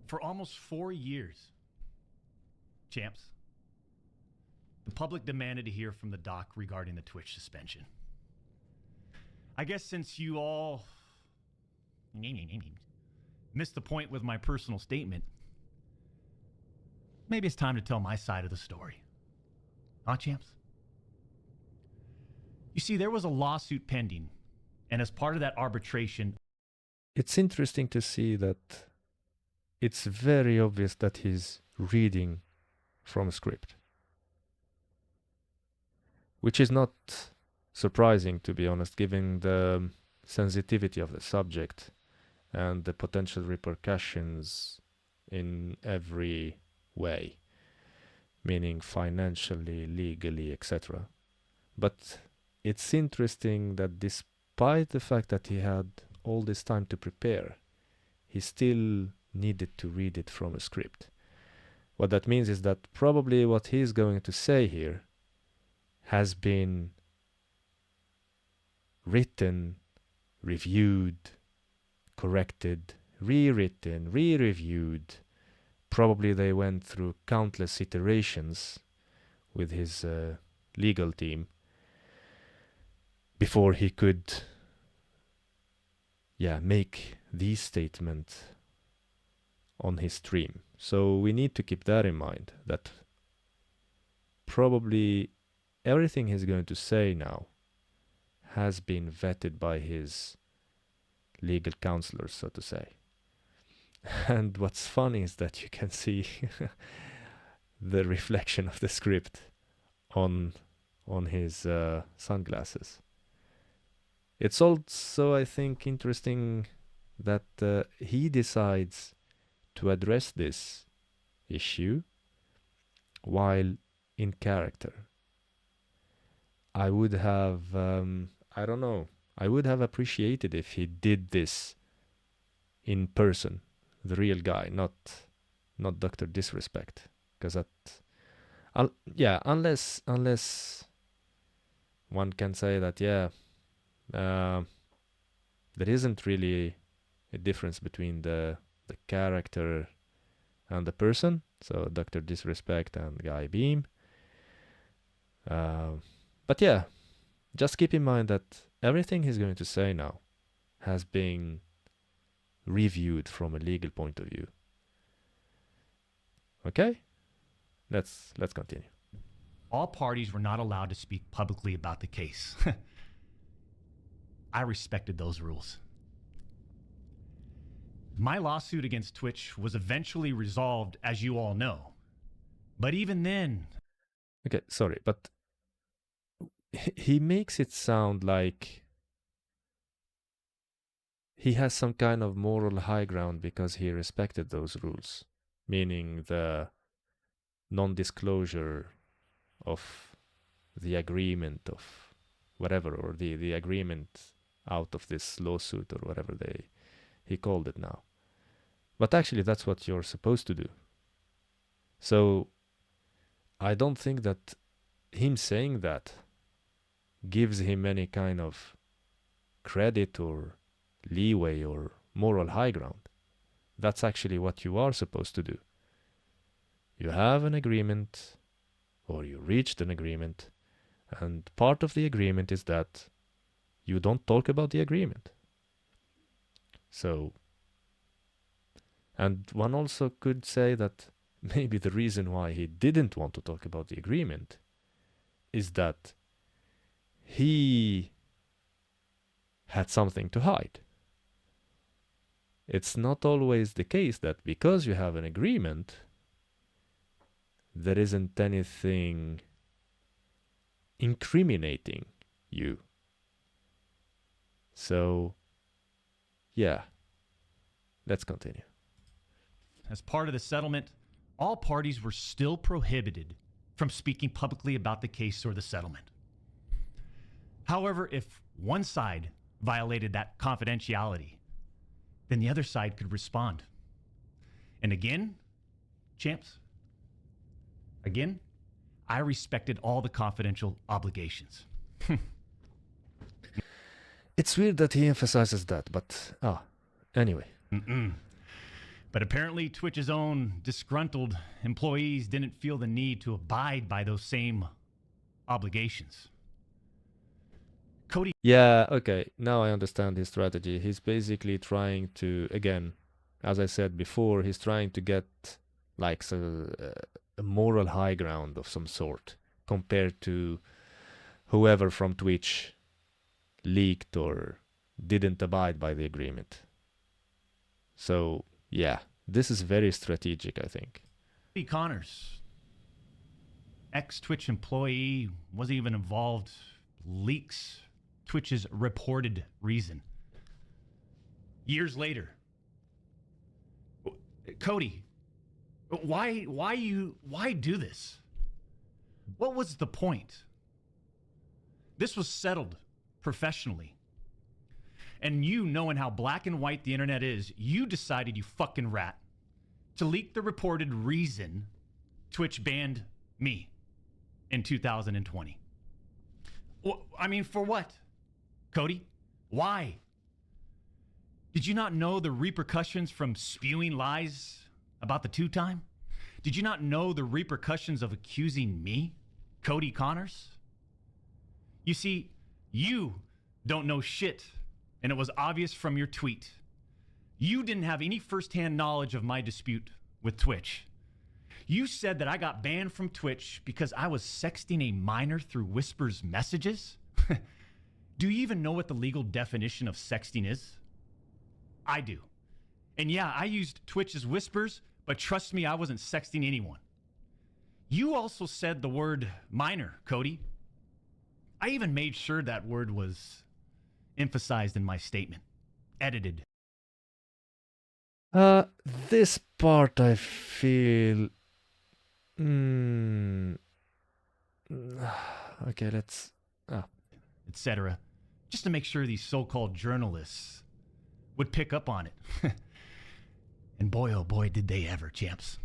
For almost 4 years, champs, the public demanded to hear from the doc regarding the Twitch suspension. I guess since you all missed the point with my personal statement, maybe it's time to tell my side of the story. Huh, champs? You see, there was a lawsuit pending, and as part of that arbitration... It's interesting to see that it's very obvious that he's reading from a script. Which is not surprising, to be honest, given the sensitivity of the subject and the potential repercussions in every way, meaning financially, legally, etc. But it's interesting that despite the fact that he had all this time to prepare, he still needed to read it from a script. What that means is that probably what he's going to say here has been written, reviewed, corrected, rewritten, re-reviewed. Probably they went through countless iterations with his legal team before he could make these statements on his stream. So we need to keep that in mind, that probably everything he's going to say now has been vetted by his legal counselors, so to say. And what's funny is that you can see the reflection of the script on his sunglasses. It's also, I think, interesting that he decides to address this issue while in character. I would have, I would have appreciated if he did this in person, the real guy, not DrDisrespect, because that, unless one can say that, there isn't really a difference between the character and the person, so DrDisrespect and Guy Beam. But just keep in mind that everything he's going to say now has been reviewed from a legal point of view. Okay? Let's continue. All parties were not allowed to speak publicly about the case. I respected those rules. My lawsuit against Twitch was eventually resolved, as you all know. But even then... Okay, sorry, but he makes it sound like he has some kind of moral high ground because he respected those rules, meaning the non-disclosure of the agreement of whatever, or the agreement out of this lawsuit or whatever he called it now. But actually that's what you're supposed to do. So I don't think that him saying that gives him any kind of credit or leeway or moral high ground. That's actually what you are supposed to do. You have an agreement, or you reached an agreement, and part of the agreement is that you don't talk about the agreement. So, and one also could say that maybe the reason why he didn't want to talk about the agreement is that he had something to hide. It's not always the case that because you have an agreement, there isn't anything incriminating you. So, let's continue. As part of the settlement, all parties were still prohibited from speaking publicly about the case or the settlement. However, if one side violated that confidentiality, then the other side could respond. And again, champs, I respected all the confidential obligations. It's weird that he emphasizes that, but anyway. But apparently, Twitch's own disgruntled employees didn't feel the need to abide by those same obligations. Cody. Yeah, okay. Now I understand his strategy. He's basically trying to, again, as I said before, he's trying to get like a moral high ground of some sort compared to whoever from Twitch leaked or didn't abide by the agreement. So, yeah, this is very strategic, I think. Cody Connors, ex-Twitch employee, wasn't even involved, leaks Twitch's reported reason. Years later, Cody, why do this? What was the point? This was settled professionally. And you, knowing how black and white the internet is, you decided, you fucking rat, to leak the reported reason Twitch banned me in 2020. I mean, for what? Cody, why? Did you not know the repercussions from spewing lies about the two-time? Did you not know the repercussions of accusing me, Cody Connors? You see, you don't know shit, and it was obvious from your tweet. You didn't have any firsthand knowledge of my dispute with Twitch. You said that I got banned from Twitch because I was sexting a minor through Whisper's messages? Do you even know what the legal definition of sexting is? I do. And yeah, I used Twitch as Whispers, but trust me, I wasn't sexting anyone. You also said the word minor, Cody. I even made sure that word was emphasized in my statement. Edited. This part I feel... Okay, let's... Etc. Just to make sure these so-called journalists would pick up on it. And boy, oh boy, did they ever, champs.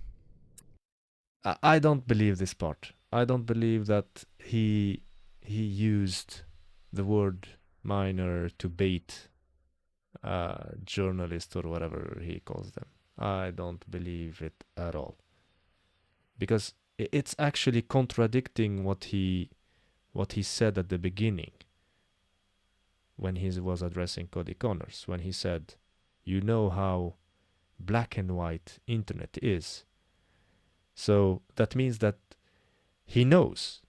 I don't believe this part. I don't believe that he used the word minor to bait journalist or whatever he calls them. I don't believe it at all. Because it's actually contradicting what he said at the beginning when he was addressing Cody Connors, when he said, you know how black and white internet is. So that means that he knows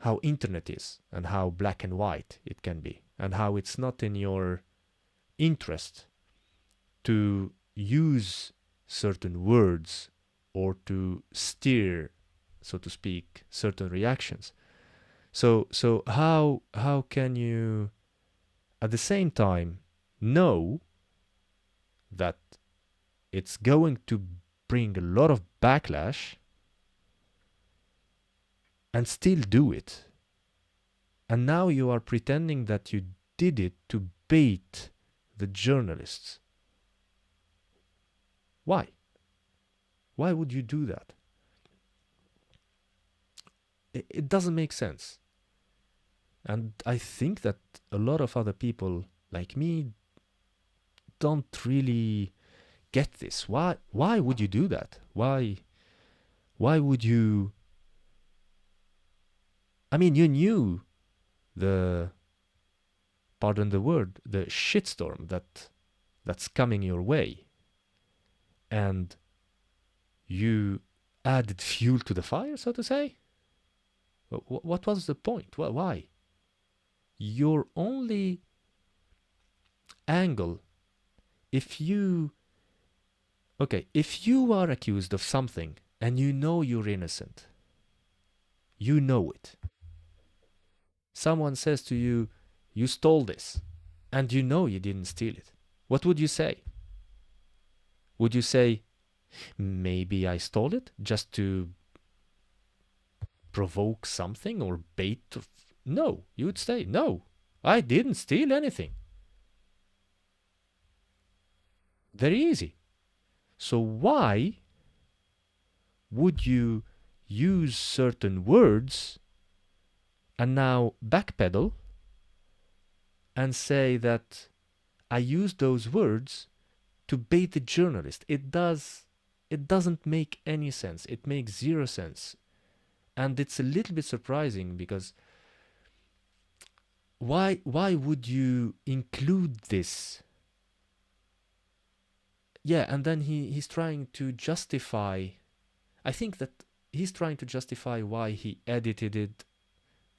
how internet is and how black and white it can be, and how it's not in your interest to use certain words or to steer, so to speak, certain reactions. So how can you at the same time know that it's going to bring a lot of backlash and still do it? And now you are pretending that you did it to bait the journalists. Why? Why would you do that? It doesn't make sense. And I think that a lot of other people like me don't really get this. Why would you do that? Why would you? I mean, you knew pardon the word, the shitstorm that's coming your way. And you added fuel to the fire, so to say? What was the point? Why? Your only angle, if you are accused of something and you know you're innocent, you know it. Someone says to you, you stole this, and you know you didn't steal it. What would you say? Would you say, maybe I stole it just to provoke something or bait? No, you would say, no, I didn't steal anything. Very easy. So why would you use certain words and now backpedal and say that I used those words to bait the journalist. It doesn't make any sense. It makes zero sense. And it's a little bit surprising because why would you include this? Yeah, and then he's trying to justify, I think that he's trying to justify why he edited it,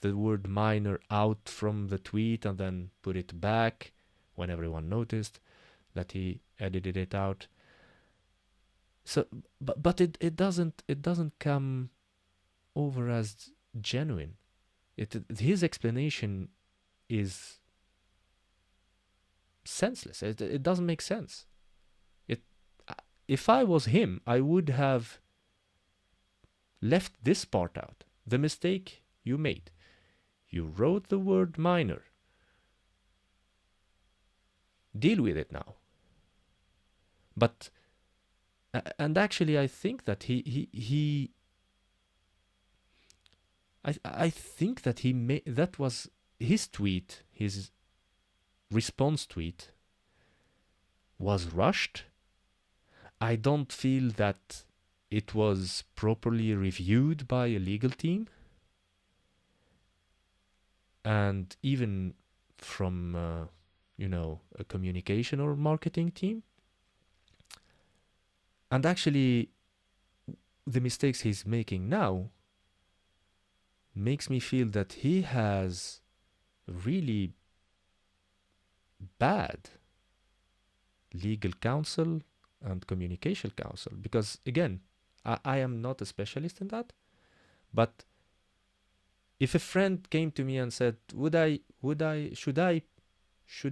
the word minor, out from the tweet and then put it back when everyone noticed that he edited it out. So but it doesn't come over as genuine. His explanation is senseless. It doesn't make sense. If I was him, I would have left this part out. The mistake you made. You wrote the word minor. Deal with it now. But and actually, I think that I think that that was his tweet, his response tweet was rushed. I don't feel that it was properly reviewed by a legal team. And even from, a communication or marketing team. And actually, the mistakes he's making now makes me feel that he has really bad legal counsel and communication counsel. Because again, I am not a specialist in that, but if a friend came to me and said, should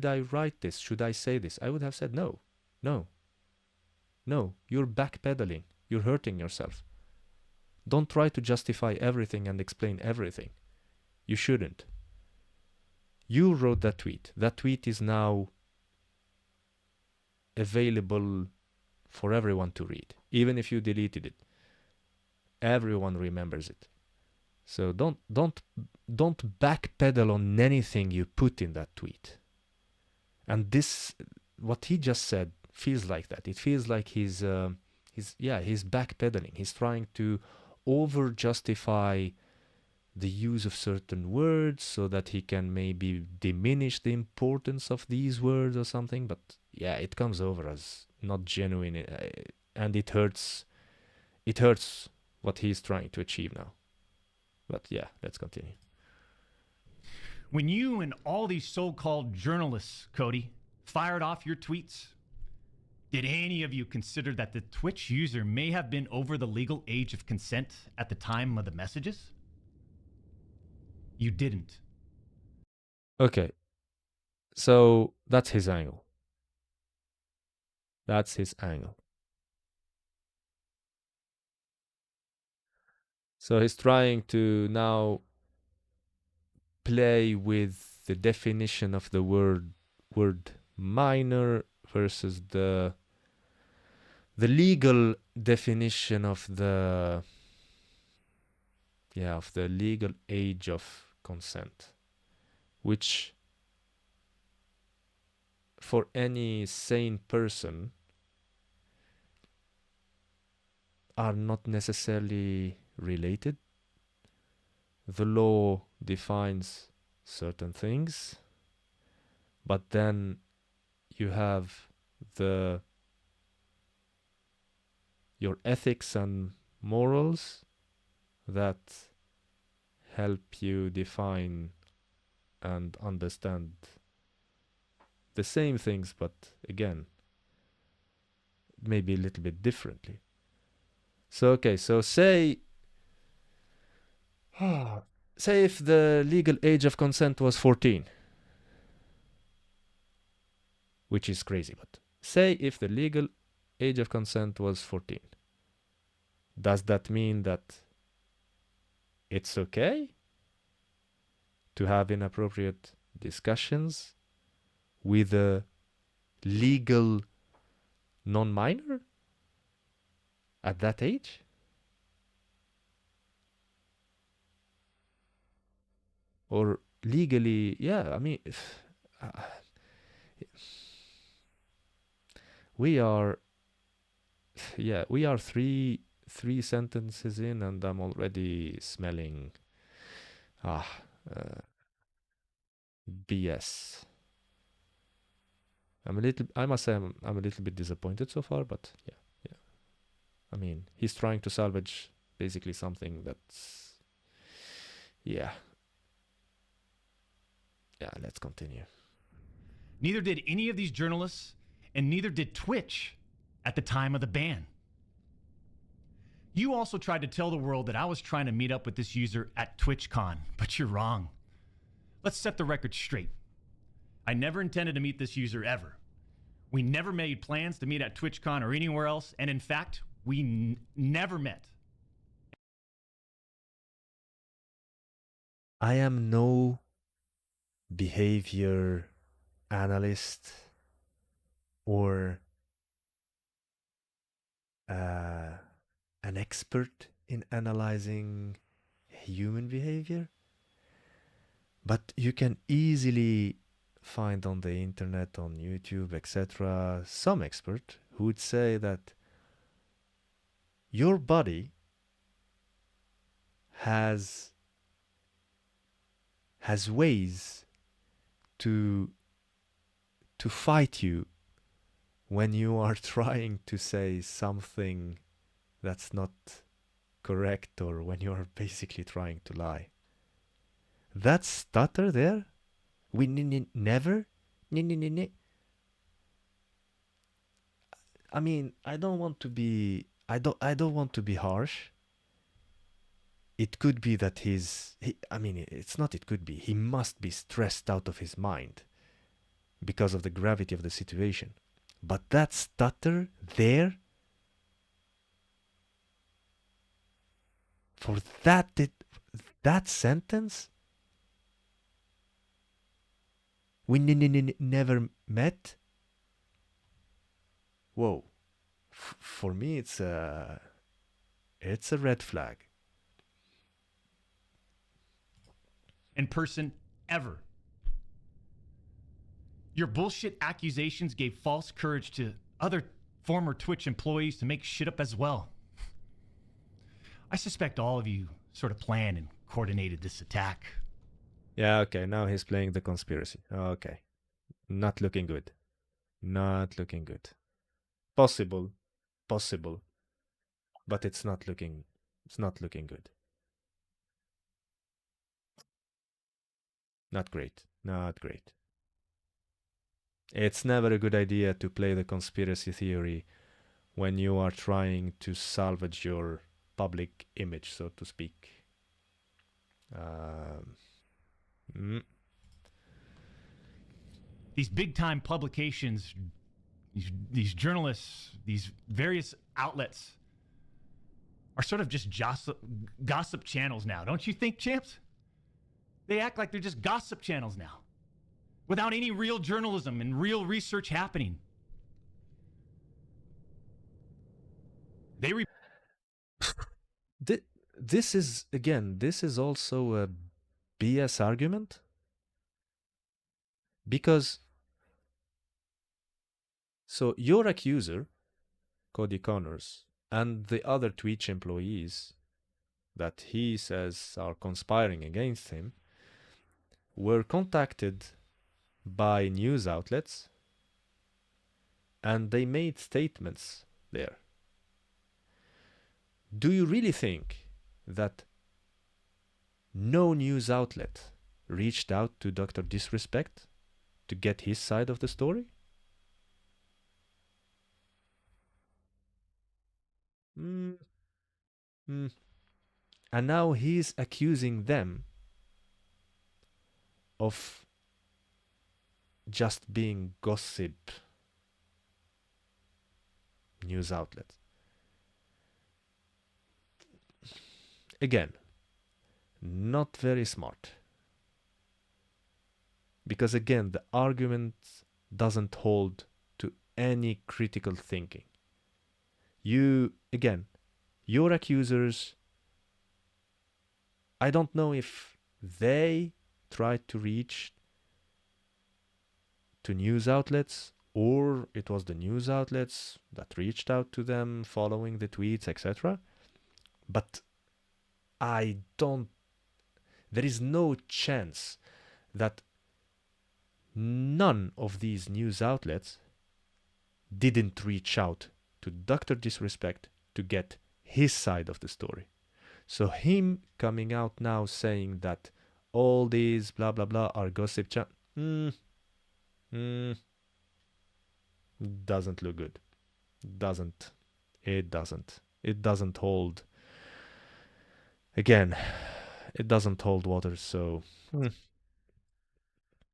I write this? Should I say this? I would have said no, you're backpedaling. You're hurting yourself. Don't try to justify everything and explain everything. You shouldn't. You wrote that tweet. That tweet is now available for everyone to read. Even if you deleted it, everyone remembers it. So don't backpedal on anything you put in that tweet. And this, what he just said, feels like that. It feels like he's backpedaling. He's trying to over justify the use of certain words so that he can maybe diminish the importance of these words or something. But yeah, it comes over as not genuine, and it hurts. It hurts what he's trying to achieve now. But yeah, let's continue. When you and all these so-called journalists, Cody, fired off your tweets, did any of you consider that the Twitch user may have been over the legal age of consent at the time of the messages? You didn't. Okay. So that's his angle. That's his angle. So he's trying to now play with the definition of the word minor versus the legal definition of the legal age of consent, which for any sane person are not necessarily related. The law defines certain things, but then you have your ethics and morals that help you define and understand the same things, but again, maybe a little bit differently. So say if the legal age of consent was 14, which is crazy, but say if the legal age of consent was 14, does that mean that it's okay to have inappropriate discussions with a legal non-minor at that age? Or legally, yeah, I mean, We are, yeah, we are three sentences in, and I'm already smelling uh, BS. I must say, I'm a little bit disappointed so far, but yeah, yeah. I mean, he's trying to salvage basically something that's, yeah, yeah. Let's continue. Neither did any of these journalists, and neither did Twitch at the time of the ban. You also tried to tell the world that I was trying to meet up with this user at TwitchCon, but you're wrong. Let's set the record straight. I never intended to meet this user ever. We never made plans to meet at TwitchCon or anywhere else, and in fact, we never met. I am no behavior analyst or an expert in analyzing human behavior, but you can easily find on the internet, on YouTube, etc., some expert who would say that your body has ways to fight you when you are trying to say something that's not correct, or when you are basically trying to lie. That stutter there, we never. I mean, I don't want to be. I don't want to be harsh. It could be that I mean, it's not. It could be. He must be stressed out of his mind because of the gravity of the situation. But that stutter there, for that sentence, we never met. Whoa, for me it's a red flag. In person, ever. Your bullshit accusations gave false courage to other former Twitch employees to make shit up as well. I suspect all of you sort of planned and coordinated this attack. Yeah, okay, now he's playing the conspiracy. Okay. Not looking good. Not looking good. Possible. But it's not looking good. Not great. Not great. It's never a good idea to play the conspiracy theory when you are trying to salvage your public image, so to speak. These big time publications, these journalists, these various outlets are sort of just gossip channels now, don't you think, champs? They act like they're just gossip channels now, without any real journalism and real research happening. This is also a BS argument, because so your accuser, Cody Connors, and the other Twitch employees that he says are conspiring against him were contacted by news outlets, and they made statements there. Do you really think that no news outlet reached out to DrDisrespect to get his side of the story? And now he's accusing them of just being gossip news outlets. Again, not very smart. Because again, the argument doesn't hold to any critical thinking. Your accusers, I don't know if they tried to reach to news outlets or it was the news outlets that reached out to them following the tweets, etc. But I don't, there is no chance that none of these news outlets didn't reach out to Dr. Disrespect to get his side of the story. So him coming out now saying that all these blah blah blah are gossip doesn't look good. Doesn't. It doesn't. It doesn't hold. Again, it doesn't hold water, so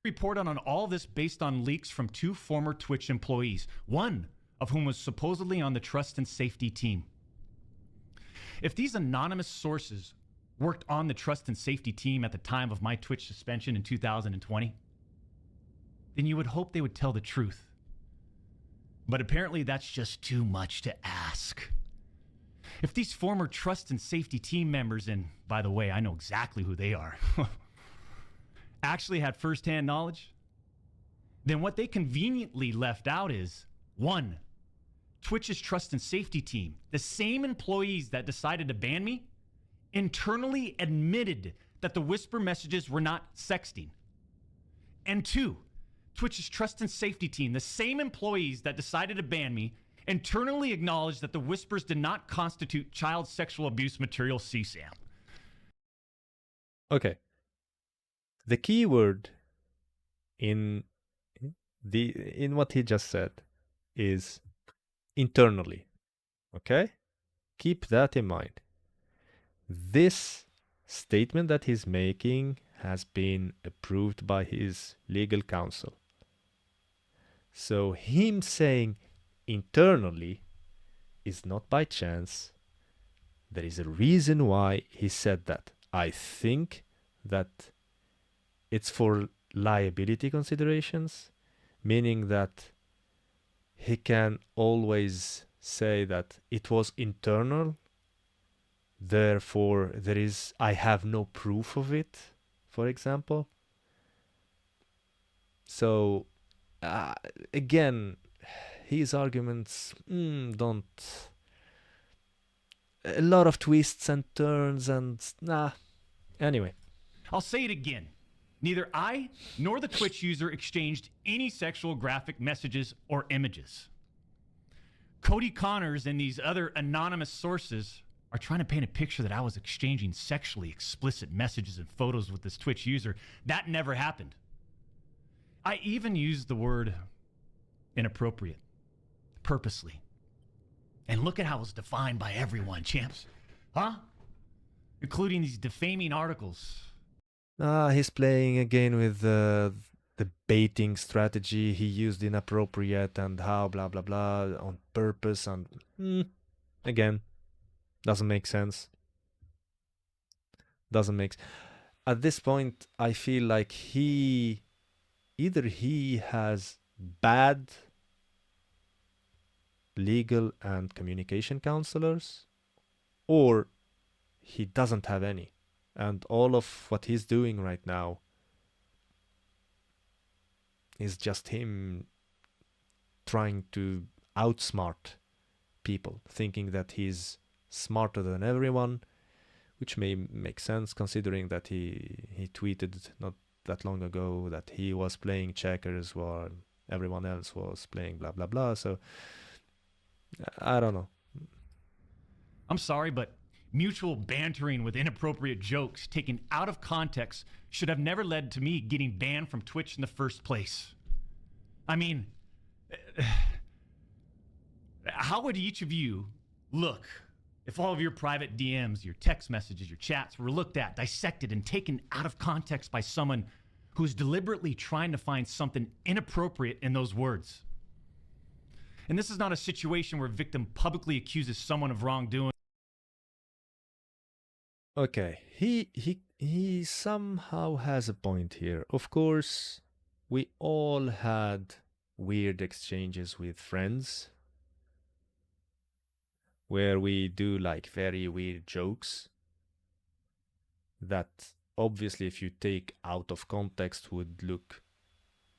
Report on all this based on leaks from 2 former Twitch employees, one of whom was supposedly on the trust and safety team. If these anonymous sources worked on the trust and safety team at the time of my Twitch suspension in 2020, then you would hope they would tell the truth. But apparently that's just too much to ask. If these former trust and safety team members, and by the way, I know exactly who they are, actually had firsthand knowledge, then what they conveniently left out is, 1, Twitch's trust and safety team, the same employees that decided to ban me, internally admitted that the whisper messages were not sexting. And 2, Twitch's trust and safety team, the same employees that decided to ban me, internally acknowledged that the whispers did not constitute child sexual abuse material CSAM. okay. The key word in what he just said is internally. Okay? Keep that in mind. This statement that he's making has been approved by his legal counsel. So him saying internally is not by chance. There is a reason why he said that. I think that it's for liability considerations, meaning that he can always say that it was internal, therefore I have no proof of it, for example. So again, his arguments don't, a lot of twists and turns and anyway. I'll say it again. Neither I nor the Twitch user exchanged any sexual graphic messages or images. Cody Connors and these other anonymous sources are trying to paint a picture that I was exchanging sexually explicit messages and photos with this Twitch user. That never happened. I even used the word inappropriate, purposely. And look at how it's defined by everyone, champs. Huh? Including these defaming articles. He's playing again with the baiting strategy. He used inappropriate and how blah blah blah on purpose, and again, doesn't make sense. At this point, I feel like either he has bad legal and communication counselors, or he doesn't have any. And all of what he's doing right now is just him trying to outsmart people, thinking that he's smarter than everyone, which may make sense considering that he tweeted not that long ago that he was playing checkers while everyone else was playing blah blah blah. So I don't know. I'm sorry, but mutual bantering with inappropriate jokes taken out of context should have never led to me getting banned from Twitch in the first place. I mean, how would each of you look if all of your private DMs, your text messages, your chats were looked at, dissected, and taken out of context by someone who's deliberately trying to find something inappropriate in those words? And this is not a situation where a victim publicly accuses someone of wrongdoing. Okay, he somehow has a point here. Of course, we all had weird exchanges with friends where we do like very weird jokes that obviously if you take out of context would look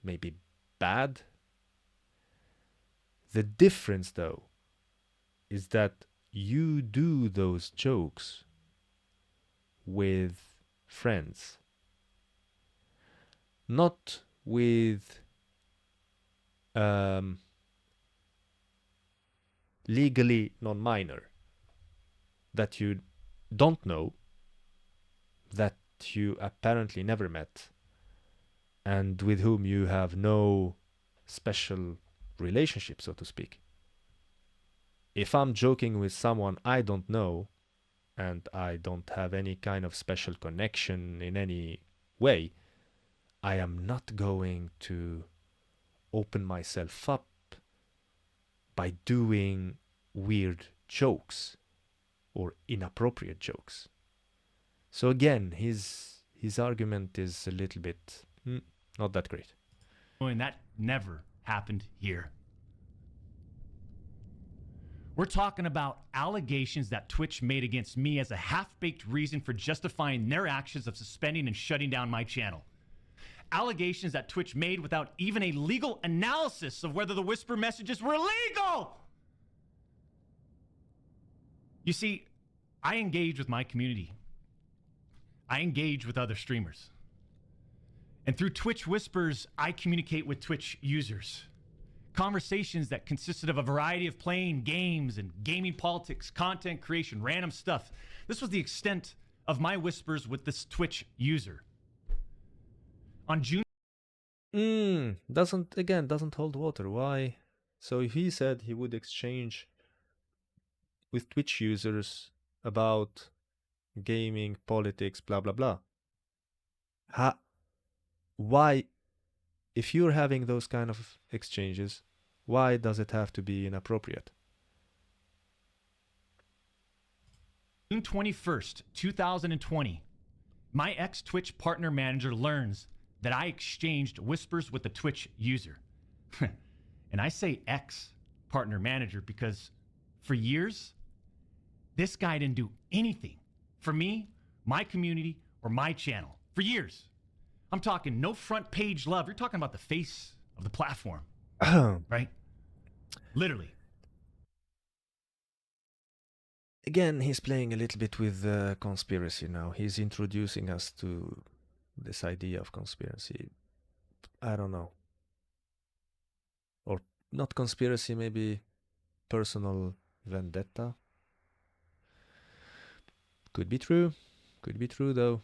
maybe bad. The difference, though, is that you do those jokes with friends, not with legally non-minor that you don't know, that you apparently never met, and with whom you have no special relationship, so to speak. If I'm joking with someone I don't know and I don't have any kind of special connection in any way, I am not going to open myself up by doing weird jokes or inappropriate jokes. So again, his argument is a little bit not that great. And that never happened here. We're talking about allegations that Twitch made against me as a half-baked reason for justifying their actions of suspending and shutting down my channel. Allegations that Twitch made without even a legal analysis of whether the whisper messages were legal. You see, I engage with my community. I engage with other streamers. And through Twitch Whispers, I communicate with Twitch users. Conversations that consisted of a variety of playing games and gaming politics, content creation, random stuff. This was the extent of my whispers with this Twitch user. On June doesn't hold water. Why? So if he said he would exchange with Twitch users about gaming, politics, blah blah blah. Why, if you're having those kind of exchanges, why does it have to be inappropriate? June 21st, 2020, my ex-Twitch partner manager learns that I exchanged whispers with a Twitch user. And I say ex-partner manager because for years, this guy didn't do anything for me, my community, or my channel. For years. I'm talking no front page love. You're talking about the face of the platform. Right? Literally. Again, he's playing a little bit with conspiracy now. He's introducing us to this idea of conspiracy. I don't know. Or not conspiracy, maybe personal vendetta. Could be true. Could be true, though.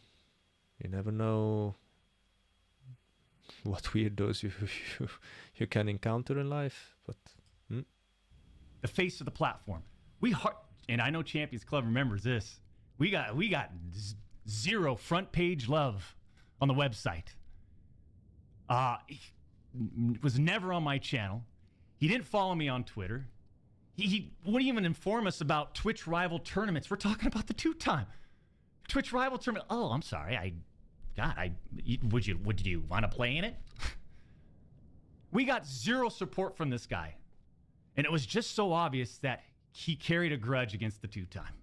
You never know what weirdos you can encounter in life. But the face of the platform. And I know Champions Club remembers this. We got zero front page love on the website. He was never on my channel. He didn't follow me on Twitter. He wouldn't even inform us about Twitch rival tournaments. We're talking about the two-time Twitch rival tournament. Oh, I'm sorry. Would you want to play in it? We got zero support from this guy. And it was just so obvious that he carried a grudge against the two-time.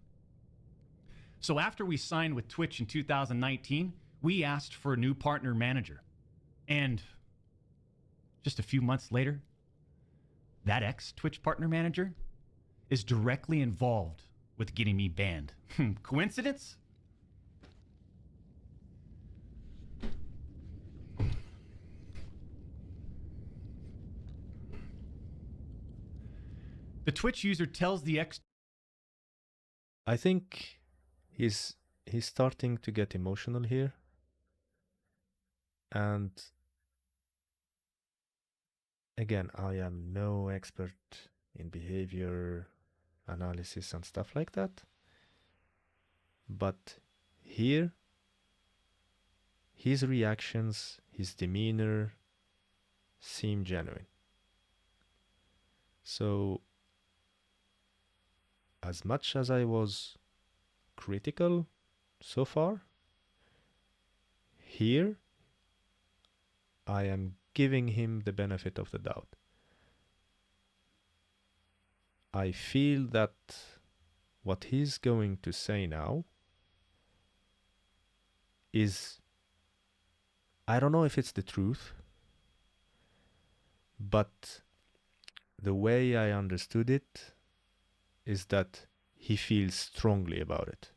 So after we signed with Twitch in 2019, we asked for a new partner manager. And just a few months later, that ex-Twitch partner manager is directly involved with getting me banned. Coincidence? The Twitch user tells the I think he's starting to get emotional here. And again, I am no expert in behavior analysis and stuff like that. But here, his reactions, his demeanor seem genuine. So, as much as I was critical so far, here I am giving him the benefit of the doubt. I feel that what he's going to say now is, I don't know if it's the truth, but the way I understood it is that he feels strongly about it.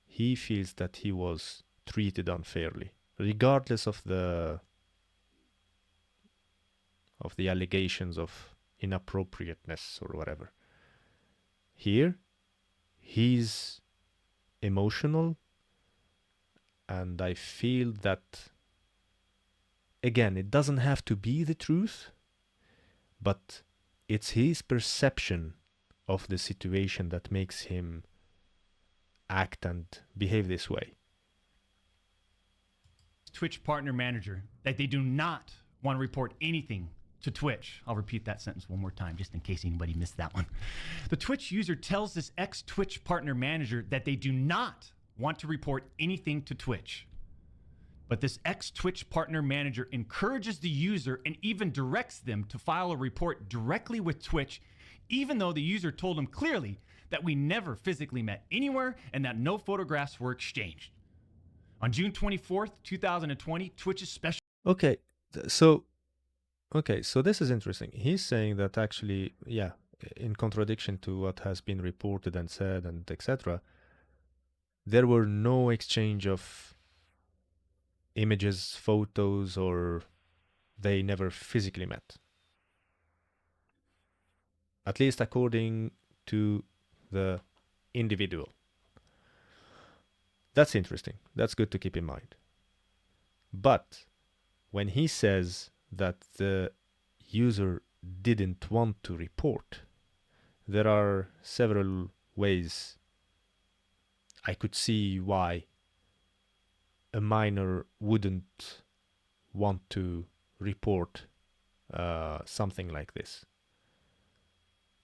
He feels that he was treated unfairly, regardless of the allegations of inappropriateness or whatever. Here, he's emotional, and I feel that, again, it doesn't have to be the truth, but it's his perception of the situation that makes him act and behave this way. Twitch partner manager that they do not want to report anything to Twitch. I'll repeat that sentence one more time just in case anybody missed that one. The Twitch user tells this ex-Twitch partner manager that they do not want to report anything to Twitch. But this ex-Twitch partner manager encourages the user and even directs them to file a report directly with Twitch, even though the user told him clearly that we never physically met anywhere and that no photographs were exchanged. On June 24th, 2020, Twitch's special... Okay, so this is interesting. He's saying that actually, yeah, in contradiction to what has been reported and said and etc., there were no exchange of images, photos, or they never physically met. At least according to the individual. That's interesting. That's good to keep in mind. But when he says that the user didn't want to report, there are several ways I could see why a minor wouldn't want to report something like this.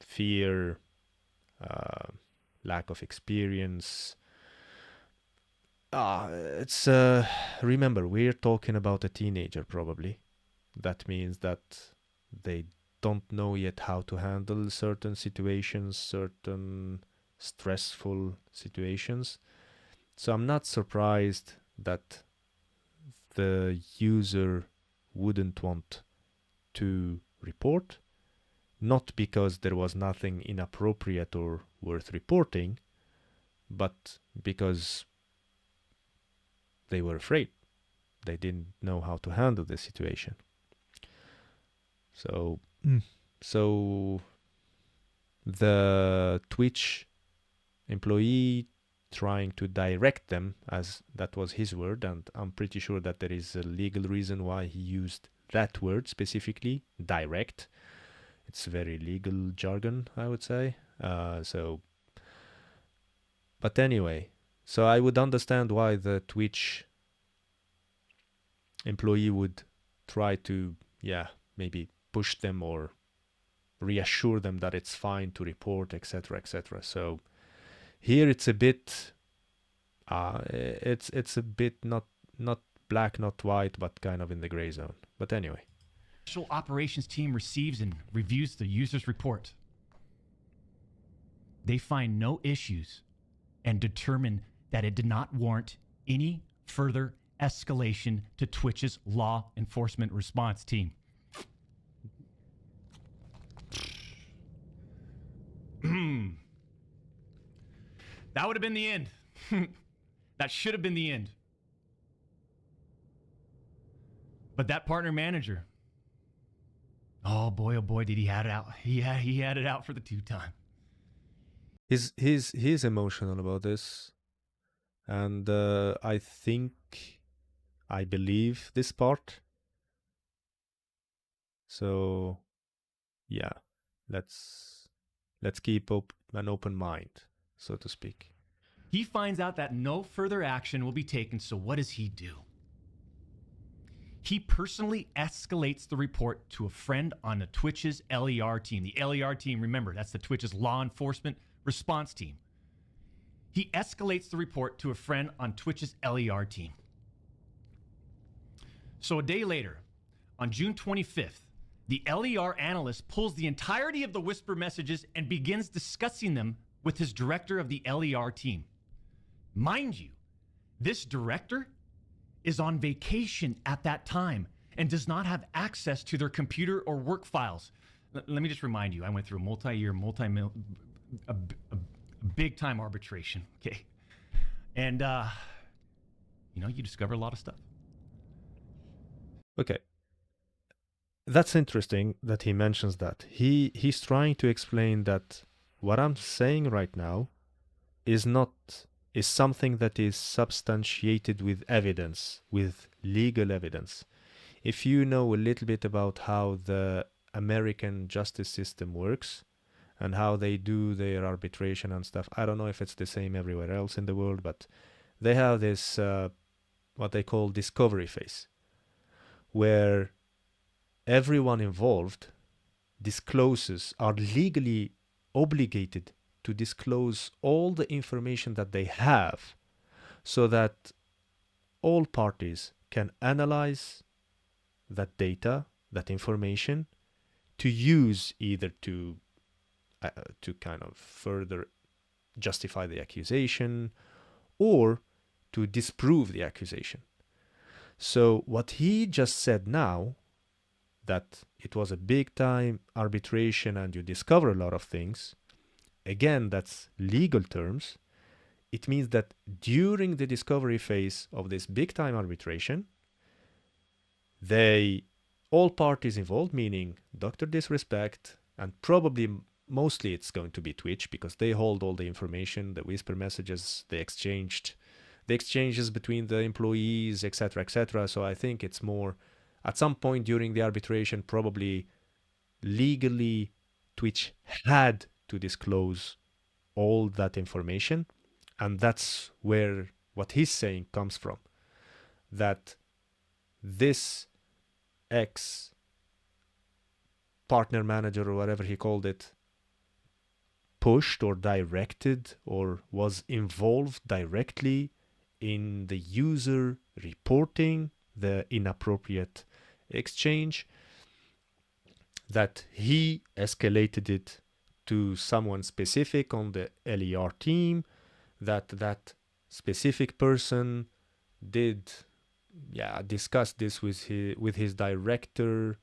Fear, lack of experience. Remember, we're talking about a teenager probably. That means that they don't know yet how to handle certain situations, certain stressful situations. So I'm not surprised that the user wouldn't want to report, not because there was nothing inappropriate or worth reporting, but because they were afraid. They didn't know how to handle the situation. So the Twitch employee trying to direct them, as that was his word, and I'm pretty sure that there is a legal reason why he used that word specifically, direct. It's very legal jargon, I would say. But anyway, so I would understand why the Twitch employee would try to, maybe push them or reassure them that it's fine to report, etc., etc. So here it's a bit, it's a bit not black, not white, but kind of in the gray zone. But anyway. Special operations team receives and reviews the user's report. They find no issues and determine that it did not warrant any further escalation to Twitch's law enforcement response team. That would have been the end. That should have been the end. But that partner manager, oh boy, did he had it out. He had it out for the two-time. He's emotional about this, and I believe this part. So, yeah, let's keep an open mind, so to speak. He finds out that no further action will be taken, so what does he do? He personally escalates the report to a friend on the Twitch's LER team. The LER team, remember, that's the Twitch's law enforcement response team. He escalates the report to a friend on Twitch's LER team. So a day later, on June 25th, the LER analyst pulls the entirety of the whisper messages and begins discussing them with his director of the LER team. Mind you, this director is on vacation at that time and does not have access to their computer or work files. let me just remind you, I went through a multi-year, a big time arbitration. Okay. And, you discover a lot of stuff. Okay. That's interesting that he mentions that. He's trying to explain that what I'm saying right now is not is something that is substantiated with evidence, with legal evidence. If you know a little bit about how the American justice system works and how they do their arbitration and stuff, I don't know if it's the same everywhere else in the world, but they have this what they call discovery phase, where everyone involved are legally obligated to disclose all the information that they have so that all parties can analyze that data, that information, to use either to kind of further justify the accusation or to disprove the accusation. So what he just said now, that it was a big time arbitration and you discover a lot of things, again, that's legal terms. It means that during the discovery phase of this big time arbitration, all parties involved, meaning DrDisrespect, and probably mostly it's going to be Twitch because they hold all the information, the whisper messages they exchanged, the exchanges between the employees, etc., etc. So I think it's more at some point during the arbitration, probably legally Twitch had to disclose all that information. And that's where what he's saying comes from. That this ex partner manager or whatever he called it pushed or directed or was involved directly in the user reporting the inappropriate exchange, that he escalated it to someone specific on the LER team, that specific person did discuss this with his director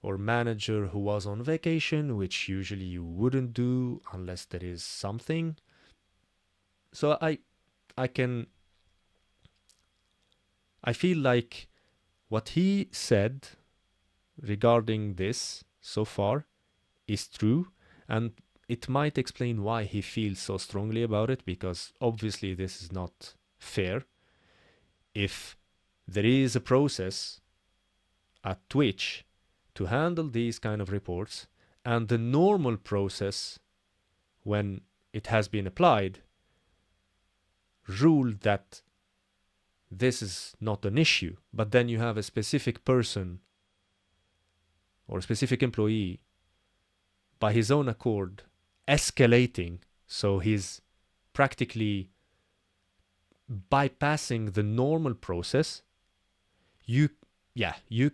or manager who was on vacation, which usually you wouldn't do unless there is something. So I feel like what he said regarding this so far is true, and it might explain why he feels so strongly about it, because obviously this is not fair. If there is a process at Twitch to handle these kind of reports, and the normal process when it has been applied ruled that this is not an issue, but then you have a specific person or a specific employee by his own accord escalating, so he's practically bypassing the normal process, you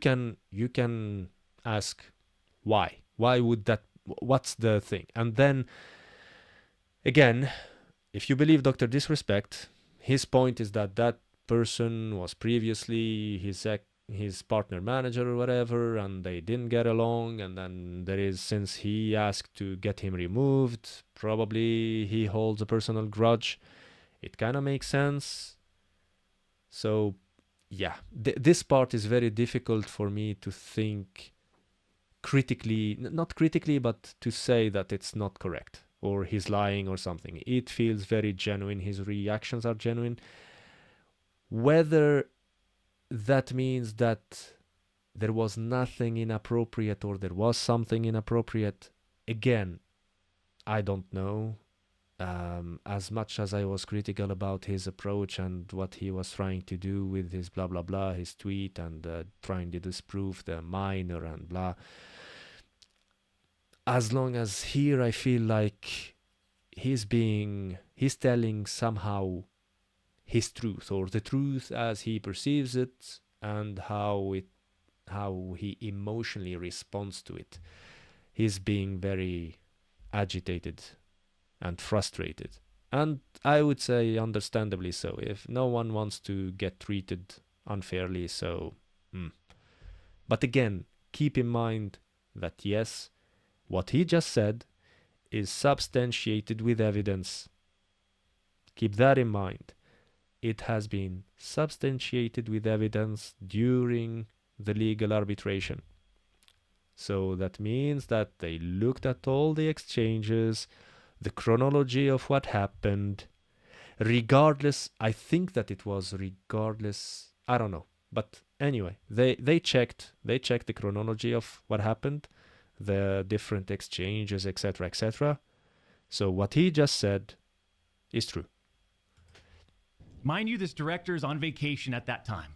can ask why would that, what's the thing? And then again, if you believe DrDisrespect, his point is that person was previously his partner manager or whatever, and they didn't get along, and then since he asked to get him removed, probably he holds a personal grudge. It kind of makes sense. So this part is very difficult for me to think critically, not critically, but to say that it's not correct or he's lying or something. It feels very genuine. His reactions are genuine. Whether that means that there was nothing inappropriate or there was something inappropriate, again, I don't know. As much as I was critical about his approach and what he was trying to do with his blah blah blah, his tweet, and trying to disprove the minor and blah, as long as here I feel like he's telling somehow his truth, or the truth as he perceives it, and how he emotionally responds to it. He's being very agitated and frustrated, and I would say understandably so. If no one wants to get treated unfairly, so but again, keep in mind that yes, What he just said is substantiated with evidence. Keep that in mind. It has been substantiated with evidence during the legal arbitration. So that means that they looked at all the exchanges, the chronology of what happened, regardless. I think that it was regardless. I don't know. But anyway, they checked the chronology of what happened, the different exchanges, etc., etc. So what he just said is true. Mind you, this director is on vacation at that time.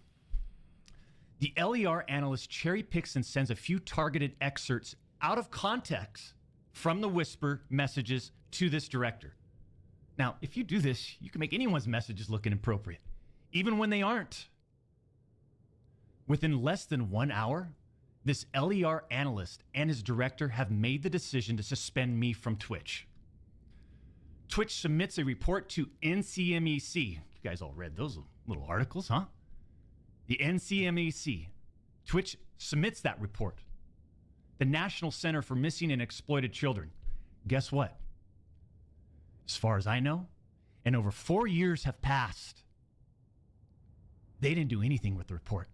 The LER analyst cherry picks and sends a few targeted excerpts out of context from the whisper messages to this director. Now, if you do this, you can make anyone's messages look inappropriate, even when they aren't. Within less than 1 hour, this LER analyst and his director have made the decision to suspend me from Twitch. Twitch submits a report to NCMEC. You guys all read those little articles, huh? The NCMEC. Twitch submits that report. The National Center for Missing and Exploited Children. Guess what? As far as I know, and over 4 years have passed, they didn't do anything with the report.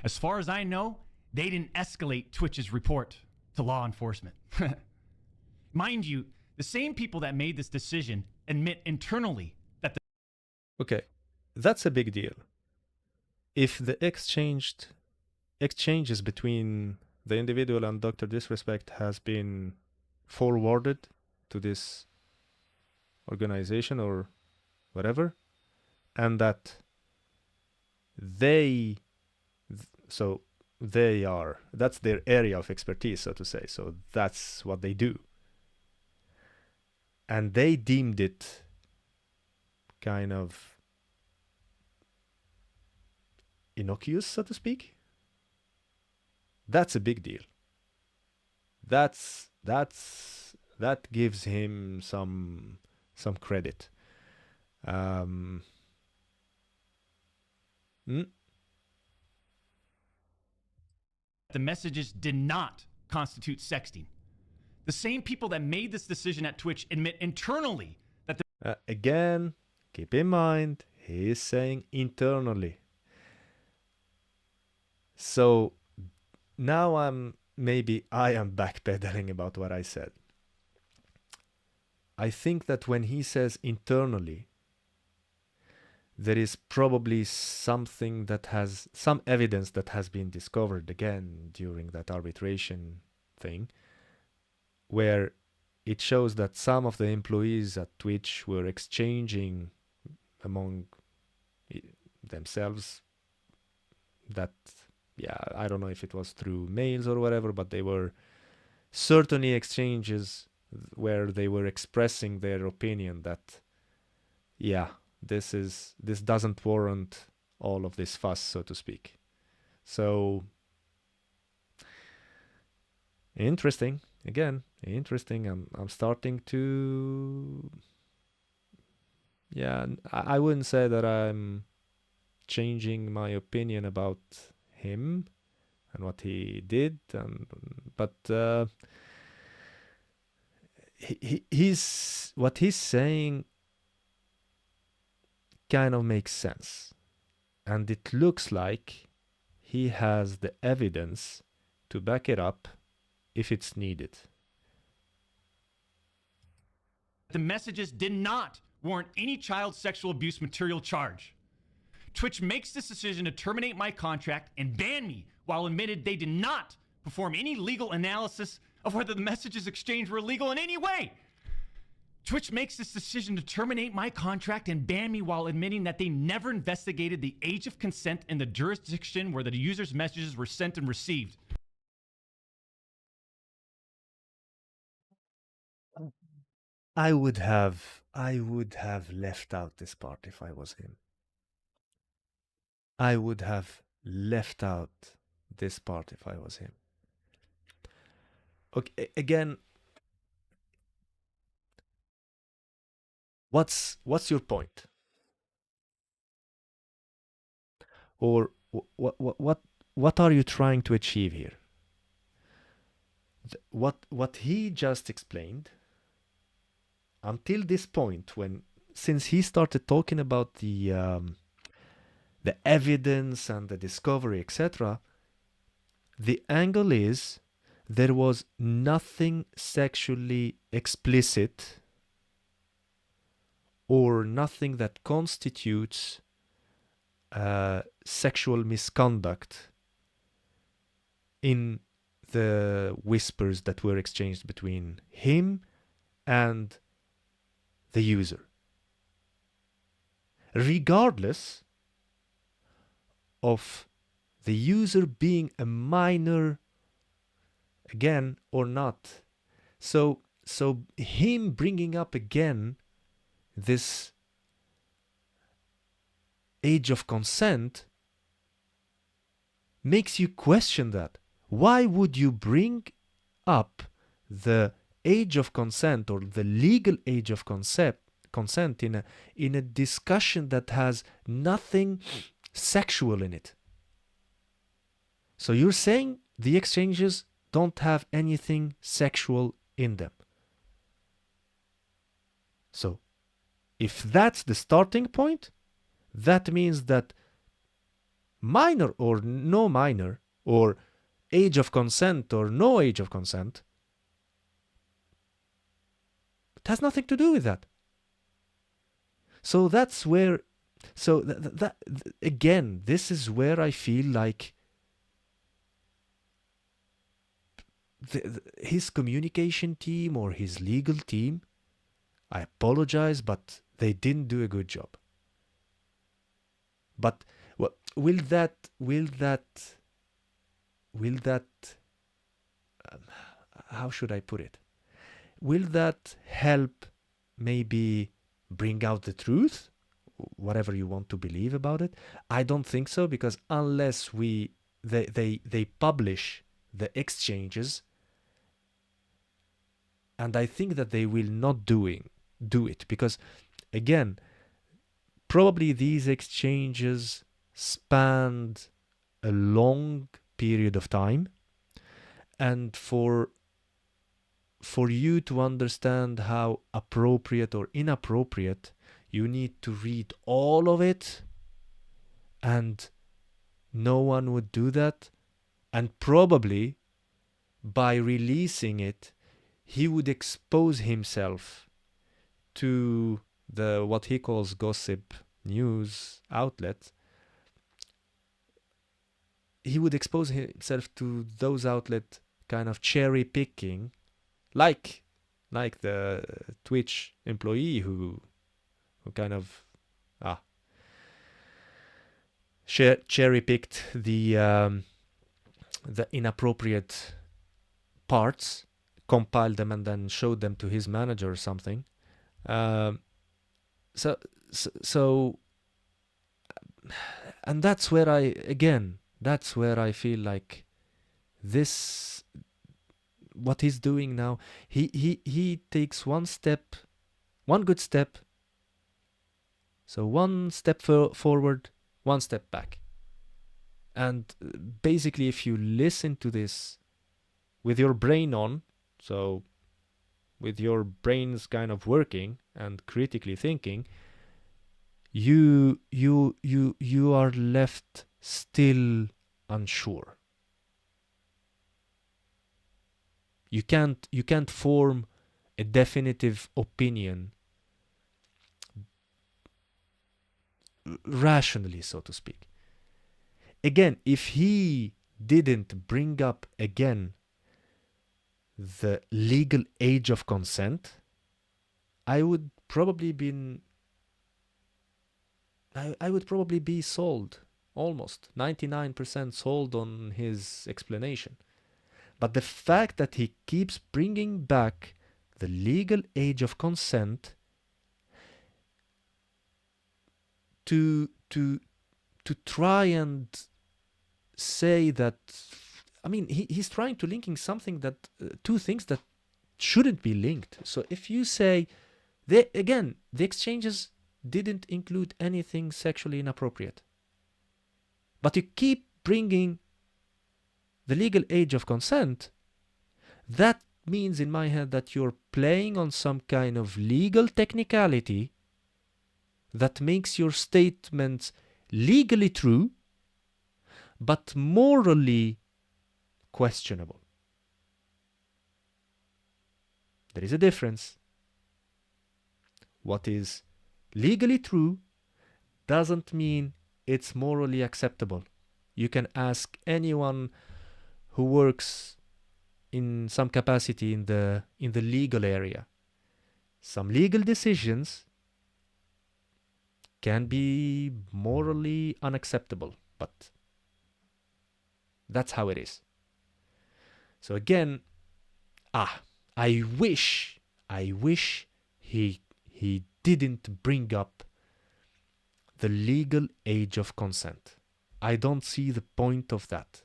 As far as I know, they didn't escalate Twitch's report to law enforcement. Mind you, the same people that made this decision admit internally that Okay, that's a big deal. If the exchanges between the individual and DrDisrespect has been forwarded to this organization or whatever, and that that's their area of expertise, so to say, so that's what they do, and they deemed it kind of innocuous, so to speak, that's a big deal. That gives him some credit. the messages did not constitute sexting. The same people that made this decision at Twitch admit internally that again, keep in mind, he is saying internally. So now I am backpedaling about what I said. I think that when he says internally, there is probably some evidence that has been discovered again during that arbitration thing, where it shows that some of the employees at Twitch were exchanging among themselves that, I don't know if it was through mails or whatever, but they were certainly exchanges where they were expressing their opinion that, this doesn't warrant all of this fuss, so to speak. So, interesting. Again, interesting. I'm starting to... I wouldn't say that I'm changing my opinion about him and what he did, but what he's saying kind of makes sense, and it looks like he has the evidence to back it up if it's needed. the messages did not warrant any child sexual abuse material charge. Twitch makes this decision to terminate my contract and ban me while admitted they did not perform any legal analysis of whether the messages exchanged were illegal in any way. Twitch makes this decision to terminate my contract and ban me while admitting that they never investigated the age of consent in the jurisdiction where the user's messages were sent and received. I would have left out this part if I was him. I would have left out this part if I was him. Okay, again, what's your point? Or what are you trying to achieve here? what he just explained until this point, when since he started talking about the evidence and the discovery, etc., the angle is there was nothing sexually explicit or nothing that constitutes sexual misconduct in the whispers that were exchanged between him and the user, regardless of the user being a minor again or not. So him bringing up again this age of consent makes you question that. Why would you bring up the age of consent or the legal age of consent in a discussion that has nothing sexual in it? So you're saying the exchanges don't have anything sexual in them. So if that's the starting point, that means that minor or no minor, or age of consent or no age of consent, it has nothing to do with that. So that's where, so again, this is where I feel like his communication team or his legal team, I apologize, but they didn't do a good job. But will that how should I put it? Will that help maybe bring out the truth, whatever you want to believe about it? I don't think so, because unless they publish the exchanges, and I think that they will not do it, because again, probably these exchanges spanned a long period of time, and for you to understand how appropriate or inappropriate, you need to read all of it, and no one would do that. And probably by releasing it, he would expose himself to the what he calls gossip news outlet. He would expose himself to those outlets kind of cherry picking, like the Twitch employee who kind of cherry picked the inappropriate parts, compiled them, and then showed them to his manager or something. So, and that's where I feel like this, what he's doing now, he takes one good step. So one step forward, one step back. And basically, if you listen to this with your brain on, so with your brains kind of working and critically thinking, you are left still unsure. You can't form a definitive opinion rationally, so to speak. Again, if he didn't bring up again the legal age of consent, I would probably be sold, almost 99% sold on his explanation. But the fact that he keeps bringing back the legal age of consent to try and say that, I mean, he's trying to linking something that two things that shouldn't be linked. So if you say the exchanges didn't include anything sexually inappropriate, but you keep bringing the legal age of consent, that means in my head that you're playing on some kind of legal technicality that makes your statements legally true but morally questionable. There is a difference. What is legally true doesn't mean it's morally acceptable. You can ask anyone who works in some capacity in the legal area. Some legal decisions can be morally unacceptable, but that's how it is. So again, I wish he didn't bring up the legal age of consent. I don't see the point of that.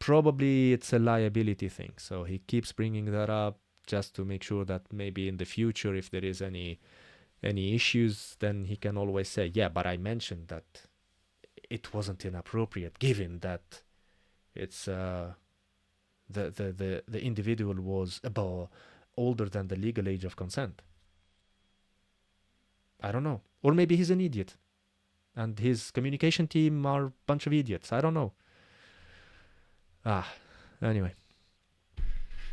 Probably it's a liability thing, so he keeps bringing that up just to make sure that maybe in the future, if there is any issues, then he can always say, yeah, but I mentioned that it wasn't inappropriate given that it's the individual was older than the legal age of consent. I don't know. Or maybe he's an idiot and his communication team are a bunch of idiots. I don't know. Anyway.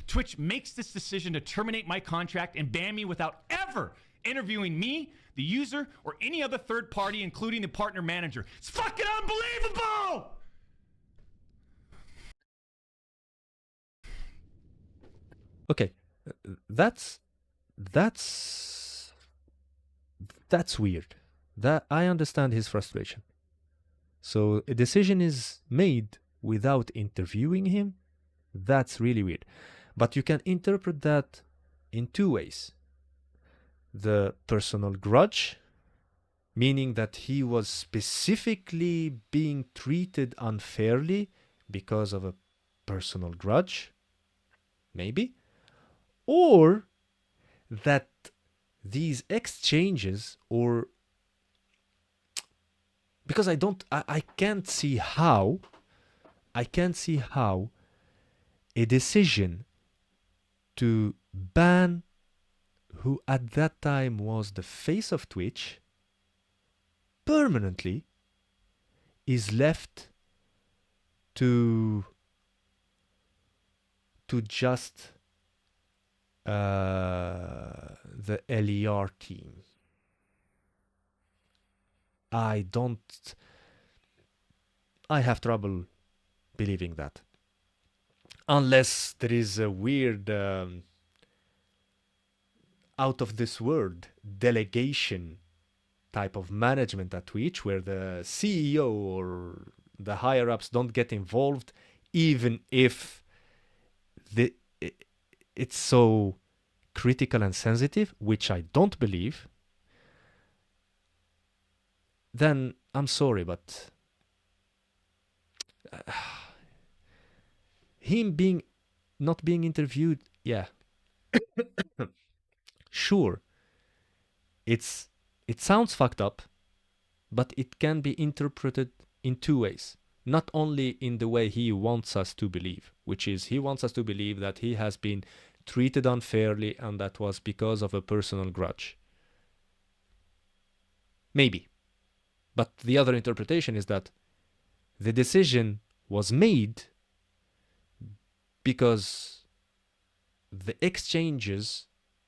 Twitch makes this decision to terminate my contract and ban me without ever interviewing me, the user, or any other third party, including the partner manager. It's fucking unbelievable! Okay, that's weird. That I understand his frustration. So a decision is made without interviewing him. That's really weird. But you can interpret that in two ways. The personal grudge, meaning that he was specifically being treated unfairly because of a personal grudge, maybe, or that these exchanges, or because I can't see how a decision to ban who at that time was the face of Twitch permanently is left to just the LER team. I have trouble believing that. Unless there is a weird out of this world delegation type of management at Twitch where the CEO or the higher ups don't get involved even if it's so critical and sensitive, which I don't believe, then I'm sorry, but him not being interviewed, yeah. Sure. It sounds fucked up, but it can be interpreted in two ways. Not only in the way he wants us to believe, which is he wants us to believe that he has been treated unfairly and that was because of a personal grudge. Maybe. But the other interpretation is that the decision was made because the exchanges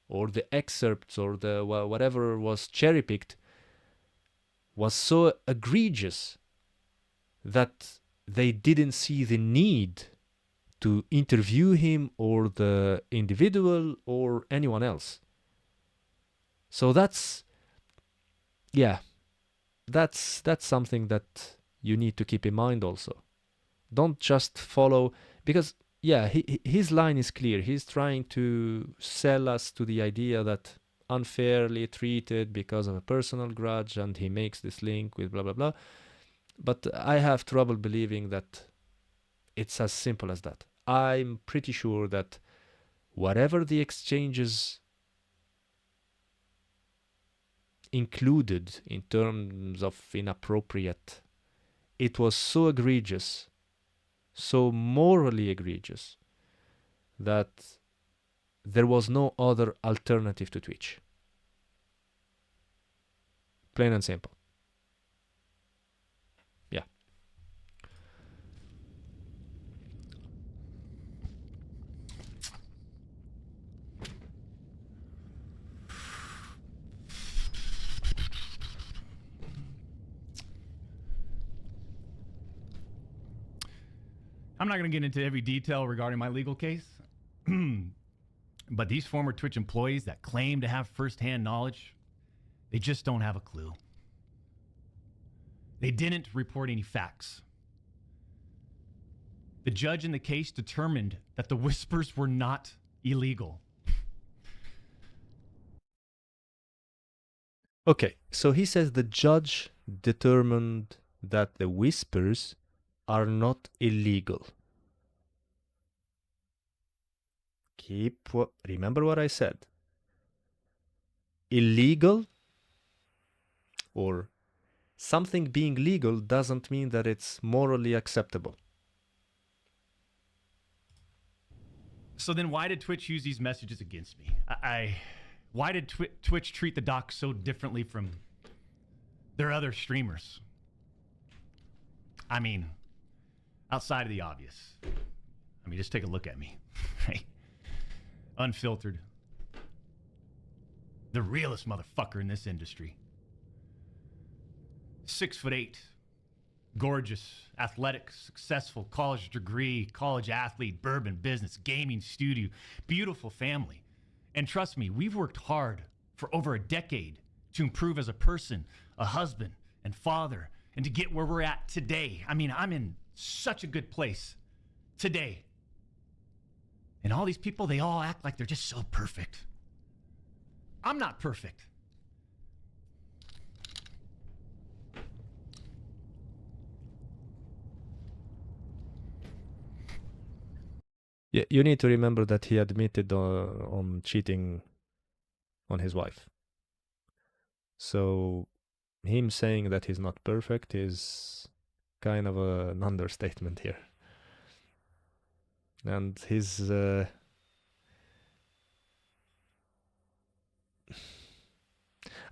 or the excerpts or the whatever was cherry-picked was so egregious that they didn't see the need to interview him or the individual or anyone else. So that's something that you need to keep in mind also. Don't just follow, because his line is clear. He's trying to sell us to the idea that unfairly treated because of a personal grudge, and he makes this link with blah blah blah. But I have trouble believing that it's as simple as that. I'm pretty sure that whatever the exchanges included in terms of inappropriate, it was so egregious, so morally egregious that there was no other alternative to Twitch. Plain and simple. Yeah. I'm not going to get into every detail regarding my legal case, but these former Twitch employees that claim to have firsthand knowledge, they just don't have a clue. They didn't report any facts. The judge in the case determined that the whispers were not illegal. Okay, so he says the judge determined that the whispers are not illegal. Remember what I said. Illegal or something being legal doesn't mean that it's morally acceptable. So then why did Twitch use these messages against me? Why did Twitch treat the doc so differently from their other streamers? I mean, outside of the obvious. I mean, just take a look at me. Right? Unfiltered. The realest motherfucker in this industry. 6'8", gorgeous, athletic, successful, college degree, college athlete, bourbon business, gaming studio, beautiful family. And trust me, we've worked hard for over a decade to improve as a person, a husband, and father, and to get where we're at today. I mean, I'm in such a good place today. And all these people, they all act like they're just so perfect. I'm not perfect. Yeah, you need to remember that he admitted on cheating on his wife. So him saying that he's not perfect is kind of an understatement here. And his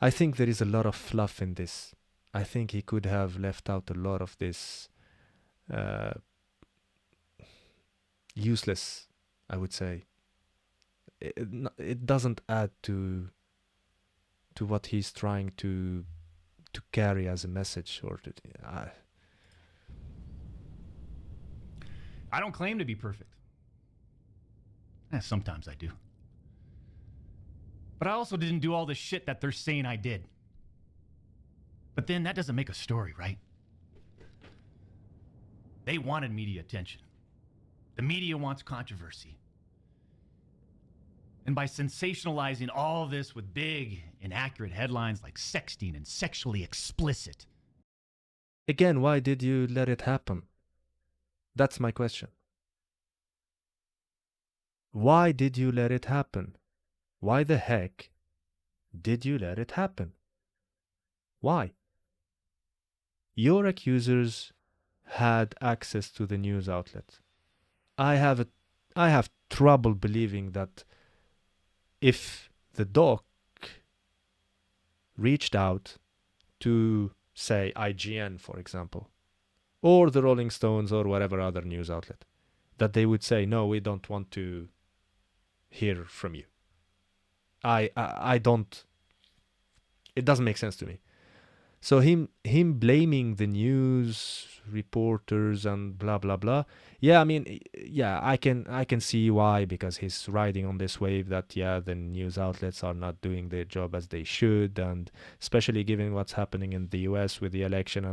I think there is a lot of fluff in this. I think he could have left out a lot of this useless, I would say. It doesn't add to what he's trying to carry as a message. Or I don't claim to be perfect. Sometimes I do. But I also didn't do all the shit that they're saying I did. But then that doesn't make a story, right? They wanted media attention. The media wants controversy. And by sensationalizing all this with big, inaccurate headlines like sexting and sexually explicit. Again, why did you let it happen? That's my question. Why did you let it happen? Why the heck did you let it happen? Why? Your accusers had access to the news outlet. I have trouble believing that if the doc reached out to, say, IGN, for example, or the Rolling Stones or whatever other news outlet, that they would say, no, we don't want to hear from you. I don't, it doesn't make sense to me. So him blaming the news reporters and blah blah blah. Yeah, I mean, yeah, I can see why, because he's riding on this wave that the news outlets are not doing their job as they should, and especially given what's happening in the US with the election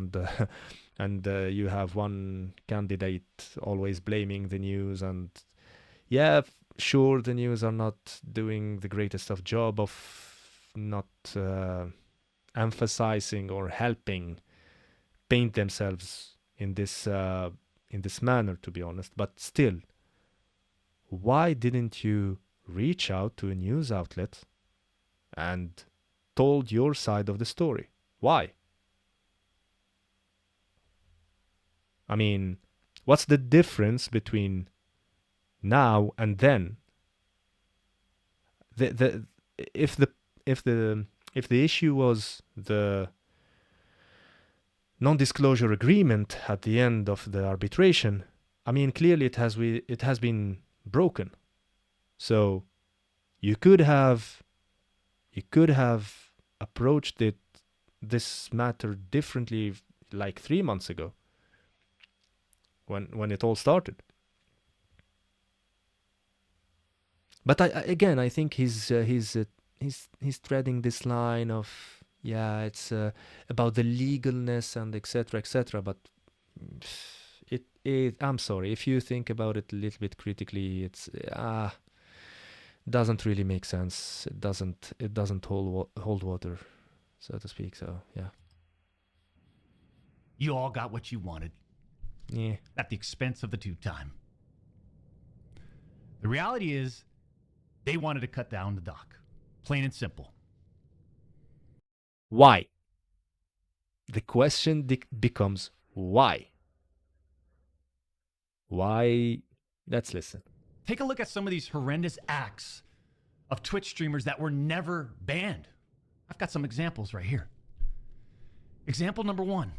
and you have one candidate always blaming the news, and sure, the news are not doing the greatest of job of not emphasizing or helping paint themselves in this manner, to be honest. But still, why didn't you reach out to a news outlet and told your side of the story? Why? I mean, What's the difference between now and then? The if the if the if the issue was the non-disclosure agreement at the end of the arbitration, I mean, clearly it has been broken. So you could have approached this matter differently, like 3 months ago, when it all started. But I think he's treading this line of, yeah, it's about the legalness and etc. But I'm sorry, if you think about it a little bit critically, it's doesn't really make sense. It doesn't hold water, so to speak. So yeah. You all got what you wanted. Yeah. At the expense of the two-time. The reality is, they wanted to cut down the dock. Plain and simple. Why? The question becomes why? Why? Let's listen. Take a look at some of these horrendous acts of Twitch streamers that were never banned. I've got some examples right here. Example number 1.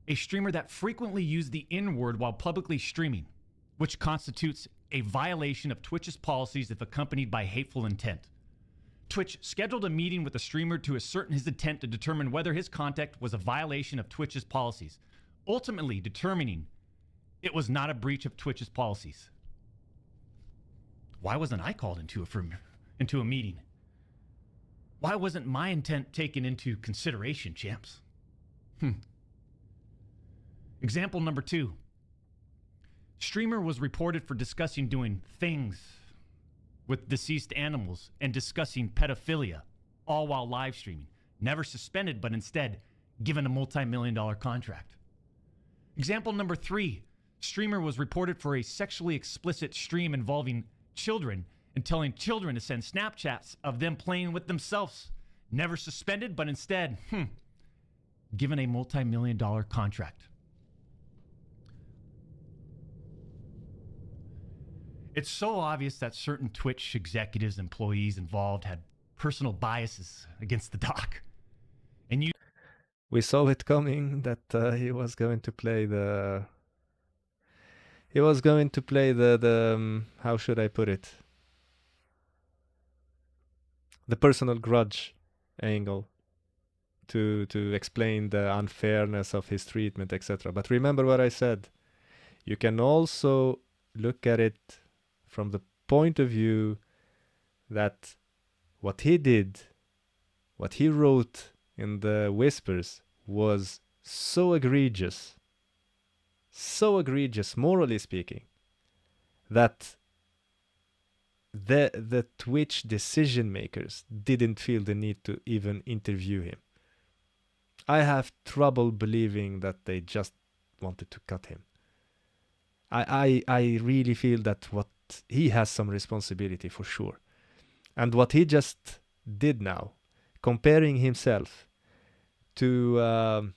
A streamer that frequently used the N-word while publicly streaming, which constitutes a violation of Twitch's policies if accompanied by hateful intent. Twitch scheduled a meeting with the streamer to ascertain his intent to determine whether his conduct was a violation of Twitch's policies, ultimately determining it was not a breach of Twitch's policies. Why wasn't I called into a meeting? Why wasn't my intent taken into consideration, champs? Example number 2. Streamer was reported for discussing doing things with deceased animals and discussing pedophilia, all while live streaming. Never suspended, but instead given a multi-million-dollar contract. Example number 3. Streamer was reported for a sexually explicit stream involving children and telling children to send Snapchats of them playing with themselves. Never suspended, but instead, given a multi-million-dollar contract. It's so obvious that certain Twitch executives, employees involved had personal biases against the doc. And we saw it coming that he was going to play the how should I put it? The personal grudge angle to explain the unfairness of his treatment, etc. But remember what I said. You can also look at it from the point of view that what he did, what he wrote in the whispers was so egregious, morally speaking, that the Twitch decision makers didn't feel the need to even interview him. I have trouble believing that they just wanted to cut him. I really feel that what he has some responsibility for sure. And what he just did now, comparing himself to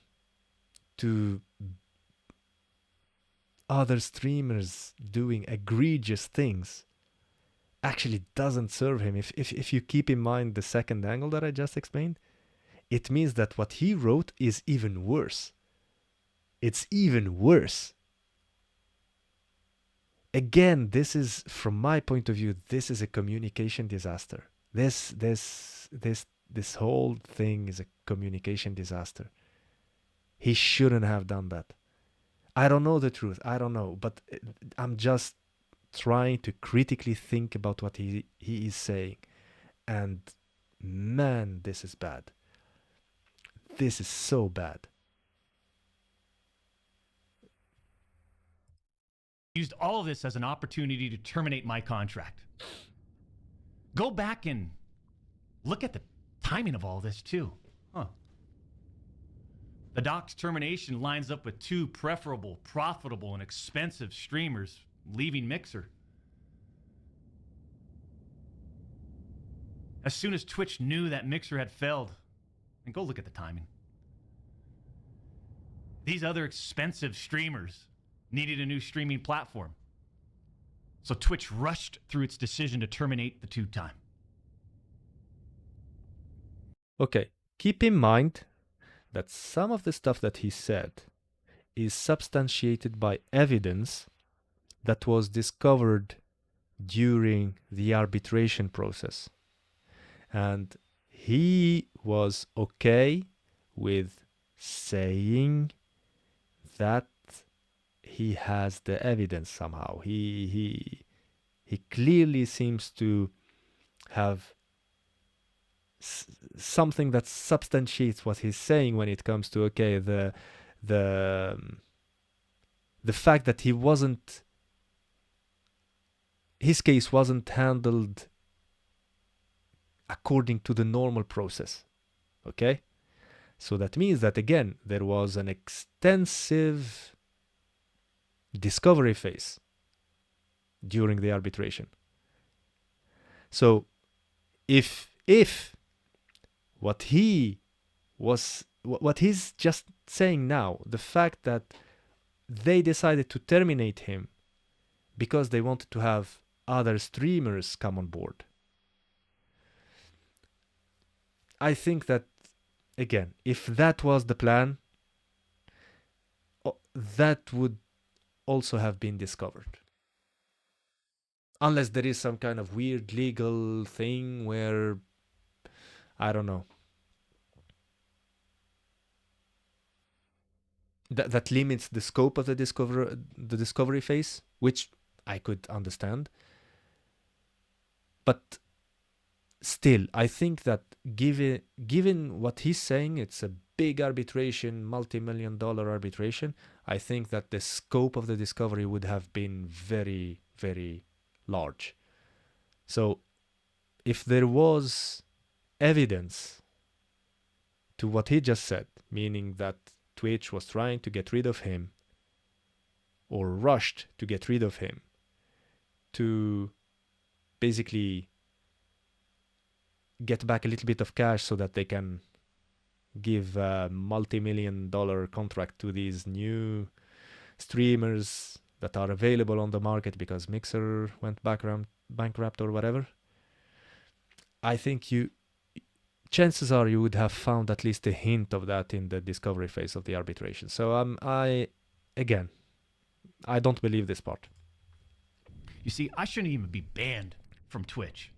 other streamers doing egregious things, actually doesn't serve him. If you keep in mind the second angle that I just explained, it means that what he wrote is even worse. It's even worse. Again, this is, from my point of view, this is a communication disaster. This whole thing is a communication disaster. He shouldn't have done that. I don't know the truth. I don't know. But I'm just trying to critically think about what he is saying. And man, this is bad. This is so bad. Used all of this as an opportunity to terminate my contract. Go back and look at the timing of all this too. The doc's termination lines up with 2 preferable, profitable, and expensive streamers leaving Mixer. As soon as Twitch knew that Mixer had failed, and go look at the timing. These other expensive streamers needed a new streaming platform. So Twitch rushed through its decision to terminate the tube time. Okay, keep in mind that some of the stuff that he said is substantiated by evidence that was discovered during the arbitration process. And he was okay with saying that he has the evidence somehow. He clearly seems to have something that substantiates what he's saying when it comes to the fact that his case wasn't handled according to the normal process. Okay? So that means that, again, there was an extensive discovery phase during the arbitration. So if what he's just saying now, the fact that they decided to terminate him because they wanted to have other streamers come on board, I think that, again, if that was the plan, that would also have been discovered. Unless there is some kind of weird legal thing where, I don't know, that limits the scope of the discovery phase, which I could understand. But still, I think that given what he's saying, it's a big arbitration, multi-million-dollar arbitration. I think that the scope of the discovery would have been very, very large. So if there was evidence to what he just said, meaning that Twitch was trying to get rid of him or rushed to get rid of him to basically get back a little bit of cash so that they can give a multi-million-dollar contract to these new streamers that are available on the market because Mixer went bankrupt or whatever, I think chances are you would have found at least a hint of that in the discovery phase of the arbitration. So I don't believe this part. You see, I shouldn't even be banned from Twitch.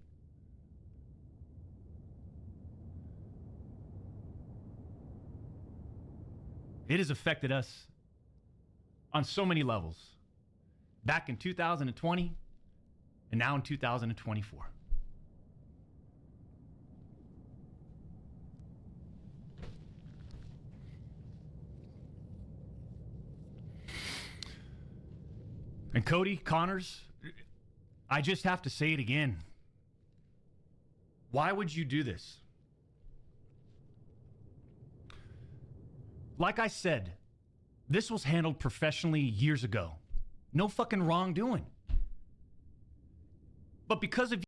It has affected us on so many levels. Back in 2020 and now in 2024. And Cody, Connors, I just have to say it again. Why would you do this? Like I said, this was handled professionally years ago. No fucking wrongdoing. But because of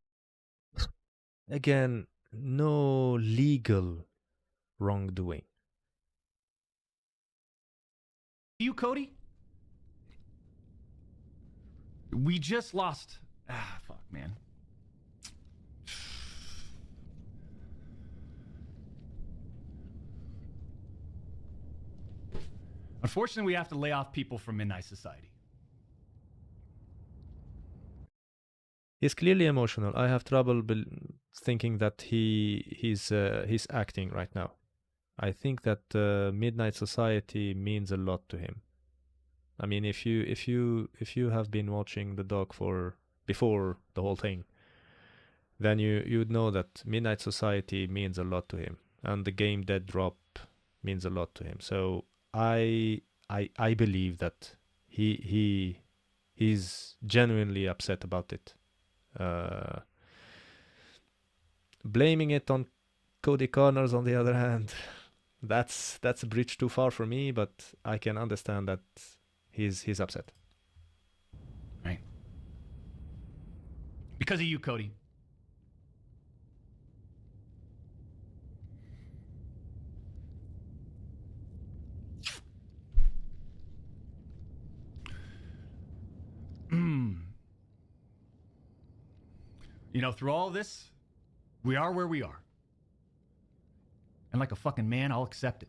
Again, no legal wrongdoing. you, Cody, we just lost. Fuck, man. Unfortunately, we have to lay off people from Midnight Society. He's clearly emotional. I have trouble thinking that he's acting right now. I think that Midnight Society means a lot to him. I mean, if you have been watching the doc before the whole thing, then you'd know that Midnight Society means a lot to him, and the game Dead Drop means a lot to him. So I believe that he's genuinely upset about it. Blaming it on Cody Connors, on the other hand, that's a bridge too far for me, but I can understand that he's upset. Right. Because of you, Cody. through all this, we are where we are. And like a fucking man, I'll accept it.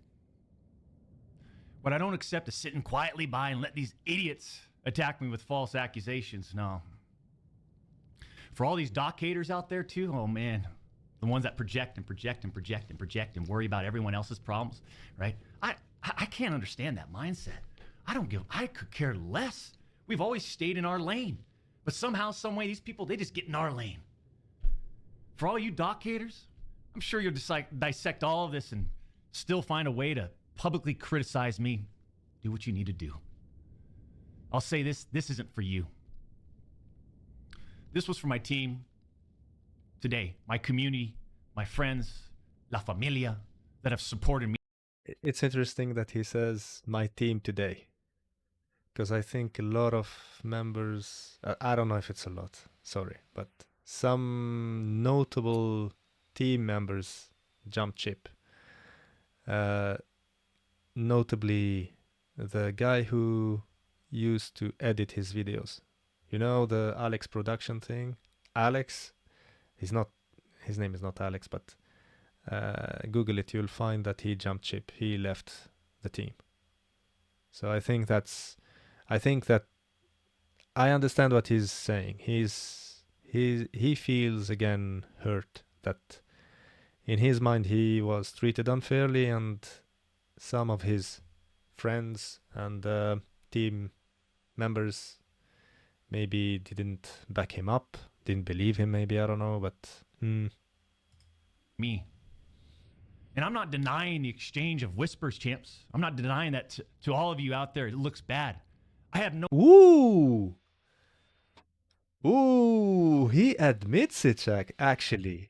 What I don't accept is sitting quietly by and let these idiots attack me with false accusations. No. For all these doc haters out there too, oh man, the ones that project and project and project and project and worry about everyone else's problems, right? I can't understand that mindset. I could care less. We've always stayed in our lane. But somehow, some way, these people, they just get in our lane. For all you doc haters, I'm sure you'll dissect all of this and still find a way to publicly criticize me. Do what you need to do. I'll say this isn't for you. This was for my team today, my community, my friends, la familia that have supported me. It's interesting that he says my team today, because I think a lot of members, I don't know if it's a lot, sorry, but some notable team members jumped ship. Notably, the guy who used to edit his videos. You know, the Alex production thing? Alex, his name is not Alex, but Google it, you'll find that he jumped ship. He left the team. So I think that I understand what he's saying. He feels again hurt that in his mind he was treated unfairly, and some of his friends and team members maybe didn't back him up, didn't believe him, maybe, I don't know, but me. And I'm not denying the exchange of whispers, champs. I'm not denying that to all of you out there. It looks bad. I have no... Ooh, he admits it, Jack, actually.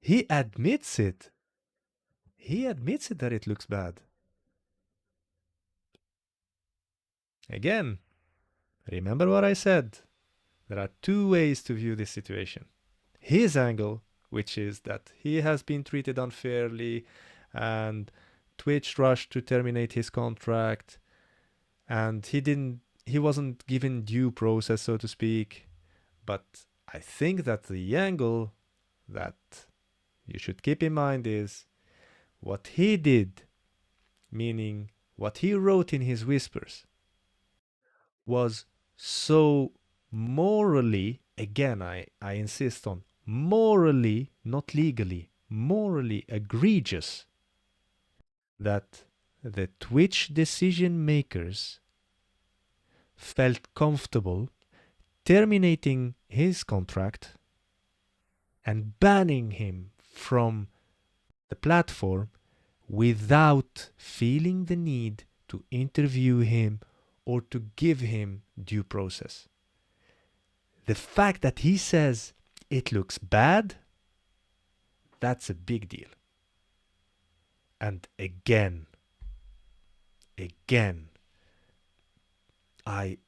He admits it. He admits it that it looks bad. Again, remember what I said. There are two ways to view this situation. His angle, which is that he has been treated unfairly and Twitch rushed to terminate his contract, and he wasn't given due process, so to speak. But I think that the angle that you should keep in mind is what he did, meaning what he wrote in his whispers, was so morally, again, I insist on morally, not legally, morally egregious, that the Twitch decision makers felt comfortable terminating his contract and banning him from the platform without feeling the need to interview him or to give him due process. The fact that he says it looks bad, that's a big deal. And again, I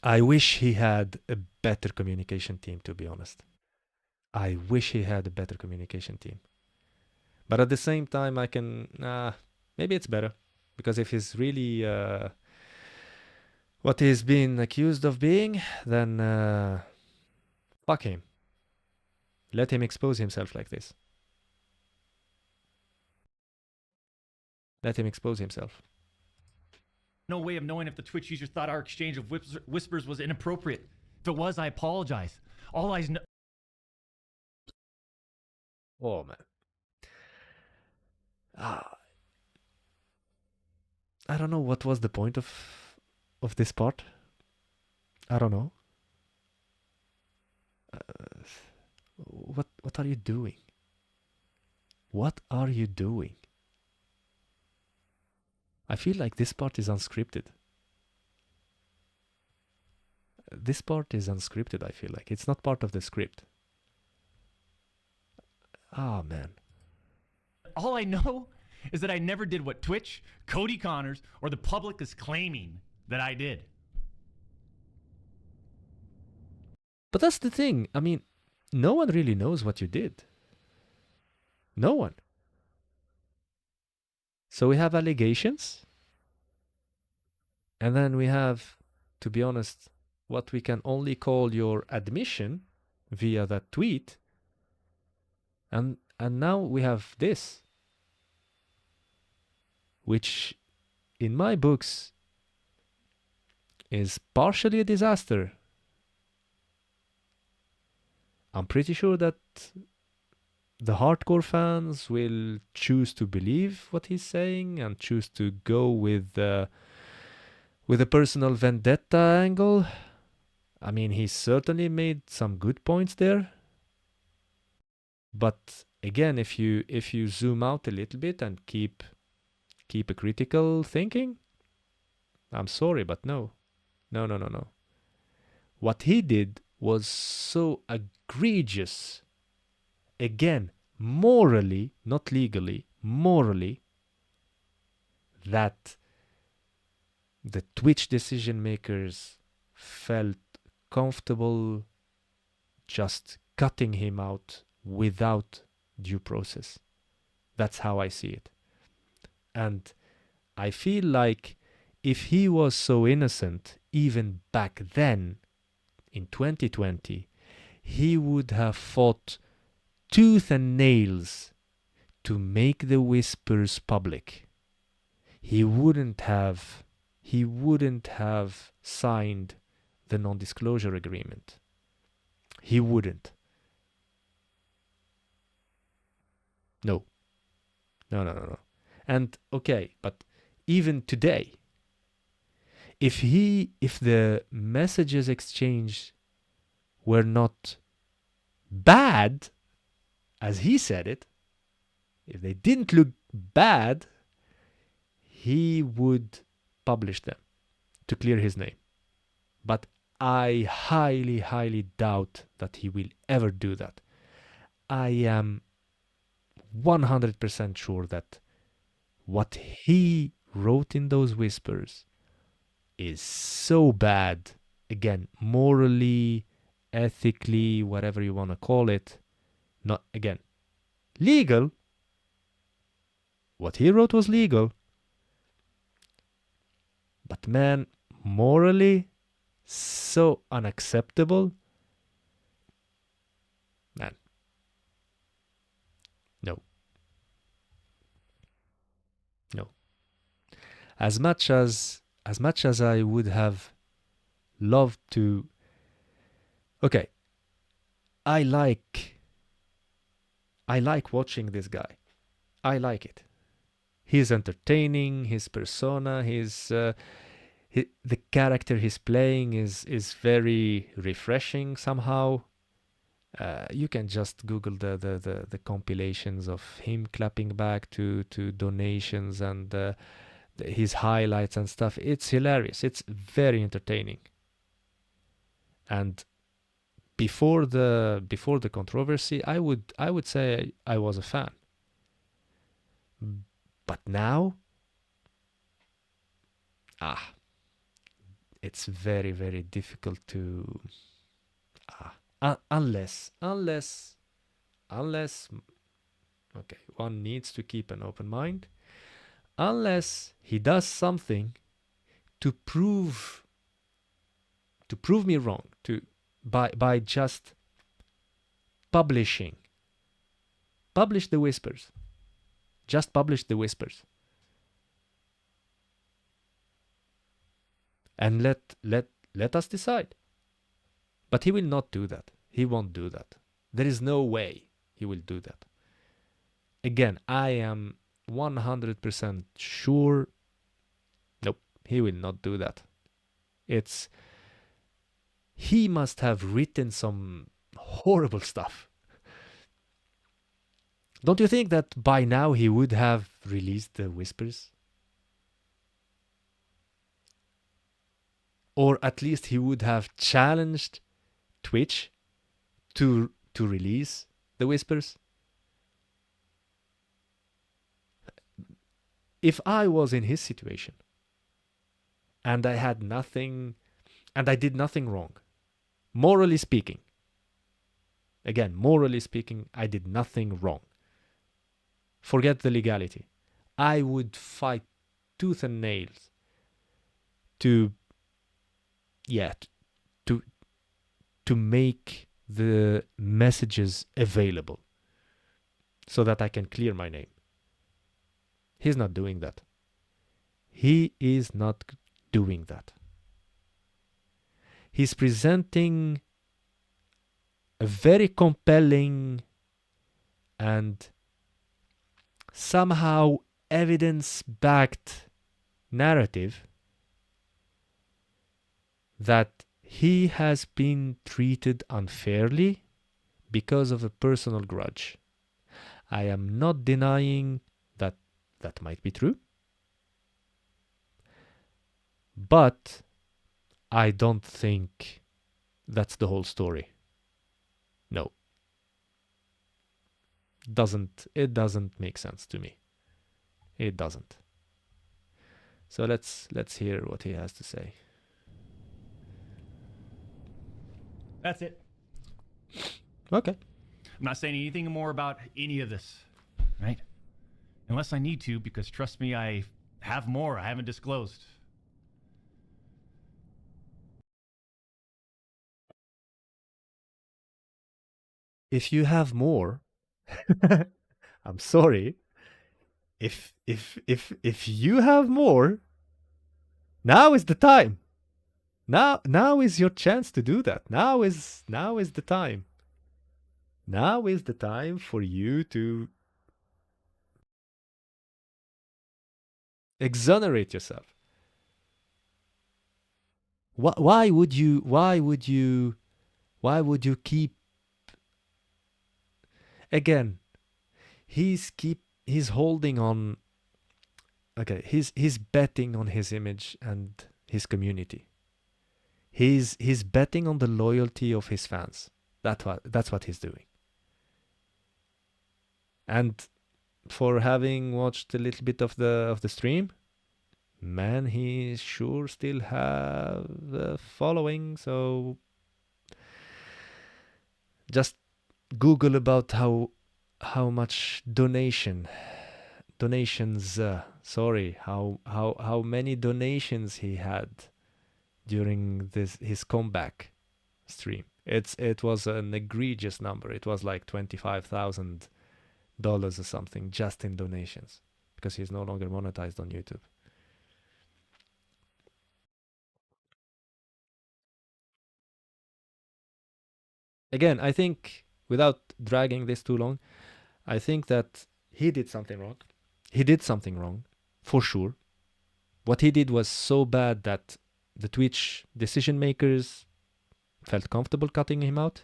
wish he had a better communication team, to be honest. I wish he had a better communication team. But at the same time, I can... maybe it's better. Because if he's really what he's been accused of being, then fuck him. Let him expose himself like this. Let him expose himself. No way of knowing if the Twitch user thought our exchange of whispers was inappropriate. If it was, I apologize. All I know... Oh, man. I don't know what was the point of this part. I don't know. What are you doing? What are you doing? I feel like this part is unscripted. This part is unscripted, I feel like. It's not part of the script. Ah, man. All I know is that I never did what Twitch, Cody Connors, or the public is claiming that I did. But that's the thing. I mean, no one really knows what you did. No one. So we have allegations. And then we have, to be honest, what we can only call your admission via that tweet, and now we have this, which in my books is partially a disaster. I'm pretty sure that the hardcore fans will choose to believe what he's saying and choose to go with a personal vendetta angle. I mean, he certainly made some good points there. But again, if you zoom out a little bit and keep a critical thinking, I'm sorry, but no. What he did was so egregious. Again, morally, not legally, morally, that the Twitch decision makers felt comfortable just cutting him out without due process. That's how I see it. And I feel like if he was so innocent, even back then, in 2020, he would have fought tooth and nails to make the whispers public. He wouldn't have signed the non-disclosure agreement. He wouldn't. No. And okay, but even today, if the messages exchanged were not bad, as he said it, if they didn't look bad, he would publish them to clear his name. But I highly, highly doubt that he will ever do that. I am 100% sure that what he wrote in those whispers is so bad, again, morally, ethically, whatever you want to call it, not, again, legal. What he wrote was legal. But man, morally, so unacceptable. Man. No. As much as I would have loved to. Okay. I like watching this guy. I like it. He's entertaining. His persona, the character he's playing is very refreshing somehow. You can just Google the compilations of him clapping back to donations and his highlights and stuff. It's hilarious. It's very entertaining. And before the controversy, I would say I was a fan. But now, it's very, very difficult to unless okay, one needs to keep an open mind. Unless he does something to prove me wrong, by just publish the whispers. Just publish the whispers. And let us decide. But he will not do that. He won't do that. There is no way he will do that. Again, I am 100% sure. Nope, he will not do that. He must have written some horrible stuff. Don't you think that by now he would have released the whispers? Or at least he would have challenged Twitch to release the whispers? If I was in his situation and I had nothing, and I did nothing wrong, morally speaking, again, morally speaking, I did nothing wrong. Forget the legality. I would fight tooth and nails to to make the messages available so that I can clear my name. He's not doing that. He is not doing that. He's presenting a very compelling and somehow evidence-backed narrative that he has been treated unfairly because of a personal grudge. I am not denying that that might be true, but I don't think that's the whole story. No. It doesn't make sense to me. It doesn't. So let's hear what he has to say. That's it. Okay. I'm not saying anything more about any of this, right? Unless I need to, because trust me, I have more I haven't disclosed. If you have more, I'm sorry. If you have more, now is the time. Now is your chance to do that. Now is the time. Now is the time for you to exonerate yourself. Why would you keep again? He's holding on. Okay, he's betting on his image and his community. He's betting on the loyalty of his fans. That's what he's doing. And for having watched a little bit of the stream, man, he sure still have a following. So just Google about how much how many donations he had during his comeback stream. It was an egregious number. It was like $25,000 or something just in donations because he's no longer monetized on YouTube. Again, I think without dragging this too long, I think that he did something wrong. He did something wrong, for sure. What he did was so bad that the Twitch decision makers felt comfortable cutting him out.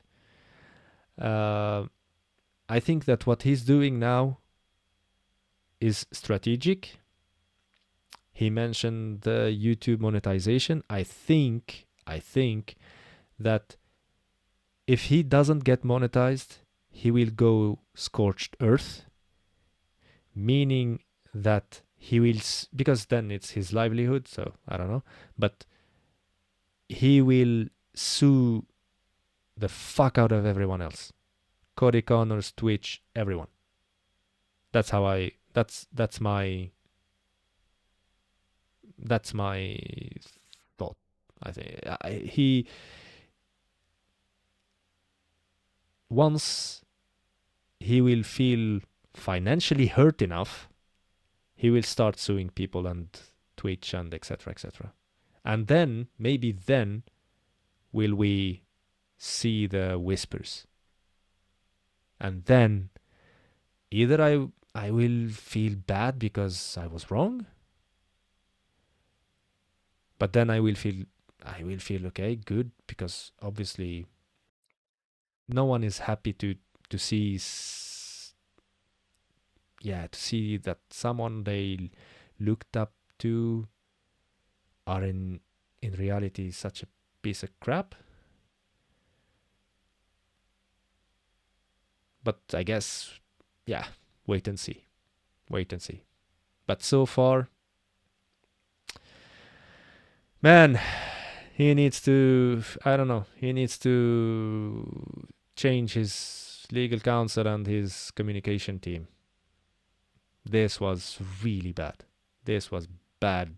I think that what he's doing now is strategic. He mentioned the YouTube monetization. I think that if he doesn't get monetized, he will go scorched earth, meaning that he will, because then it's his livelihood, so I don't know, but he will sue the fuck out of everyone else. Cody Connors, Twitch, everyone. That's my thought. I think once he will feel financially hurt enough, he will start suing people and Twitch and etc. etc. And then maybe then will we see the whispers. And then either I will feel bad because I was wrong, but then I will feel okay, good, because obviously no one is happy to see to see that someone they looked up to are in reality such a piece of crap. But I guess, wait and see. But so far, man, he needs to, I don't know, he needs to change his legal counsel and his communication team. This was really bad. This was bad.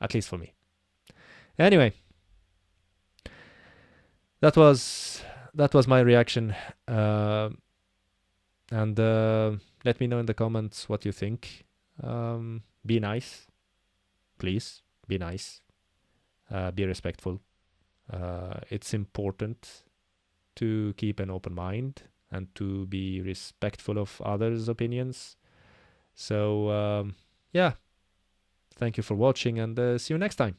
At least for me. Anyway, that was my reaction. And let me know in the comments what you think. Be nice, please. Be nice. Be respectful. It's important to keep an open mind and to be respectful of others' opinions. So, yeah. Thank you for watching, and see you next time.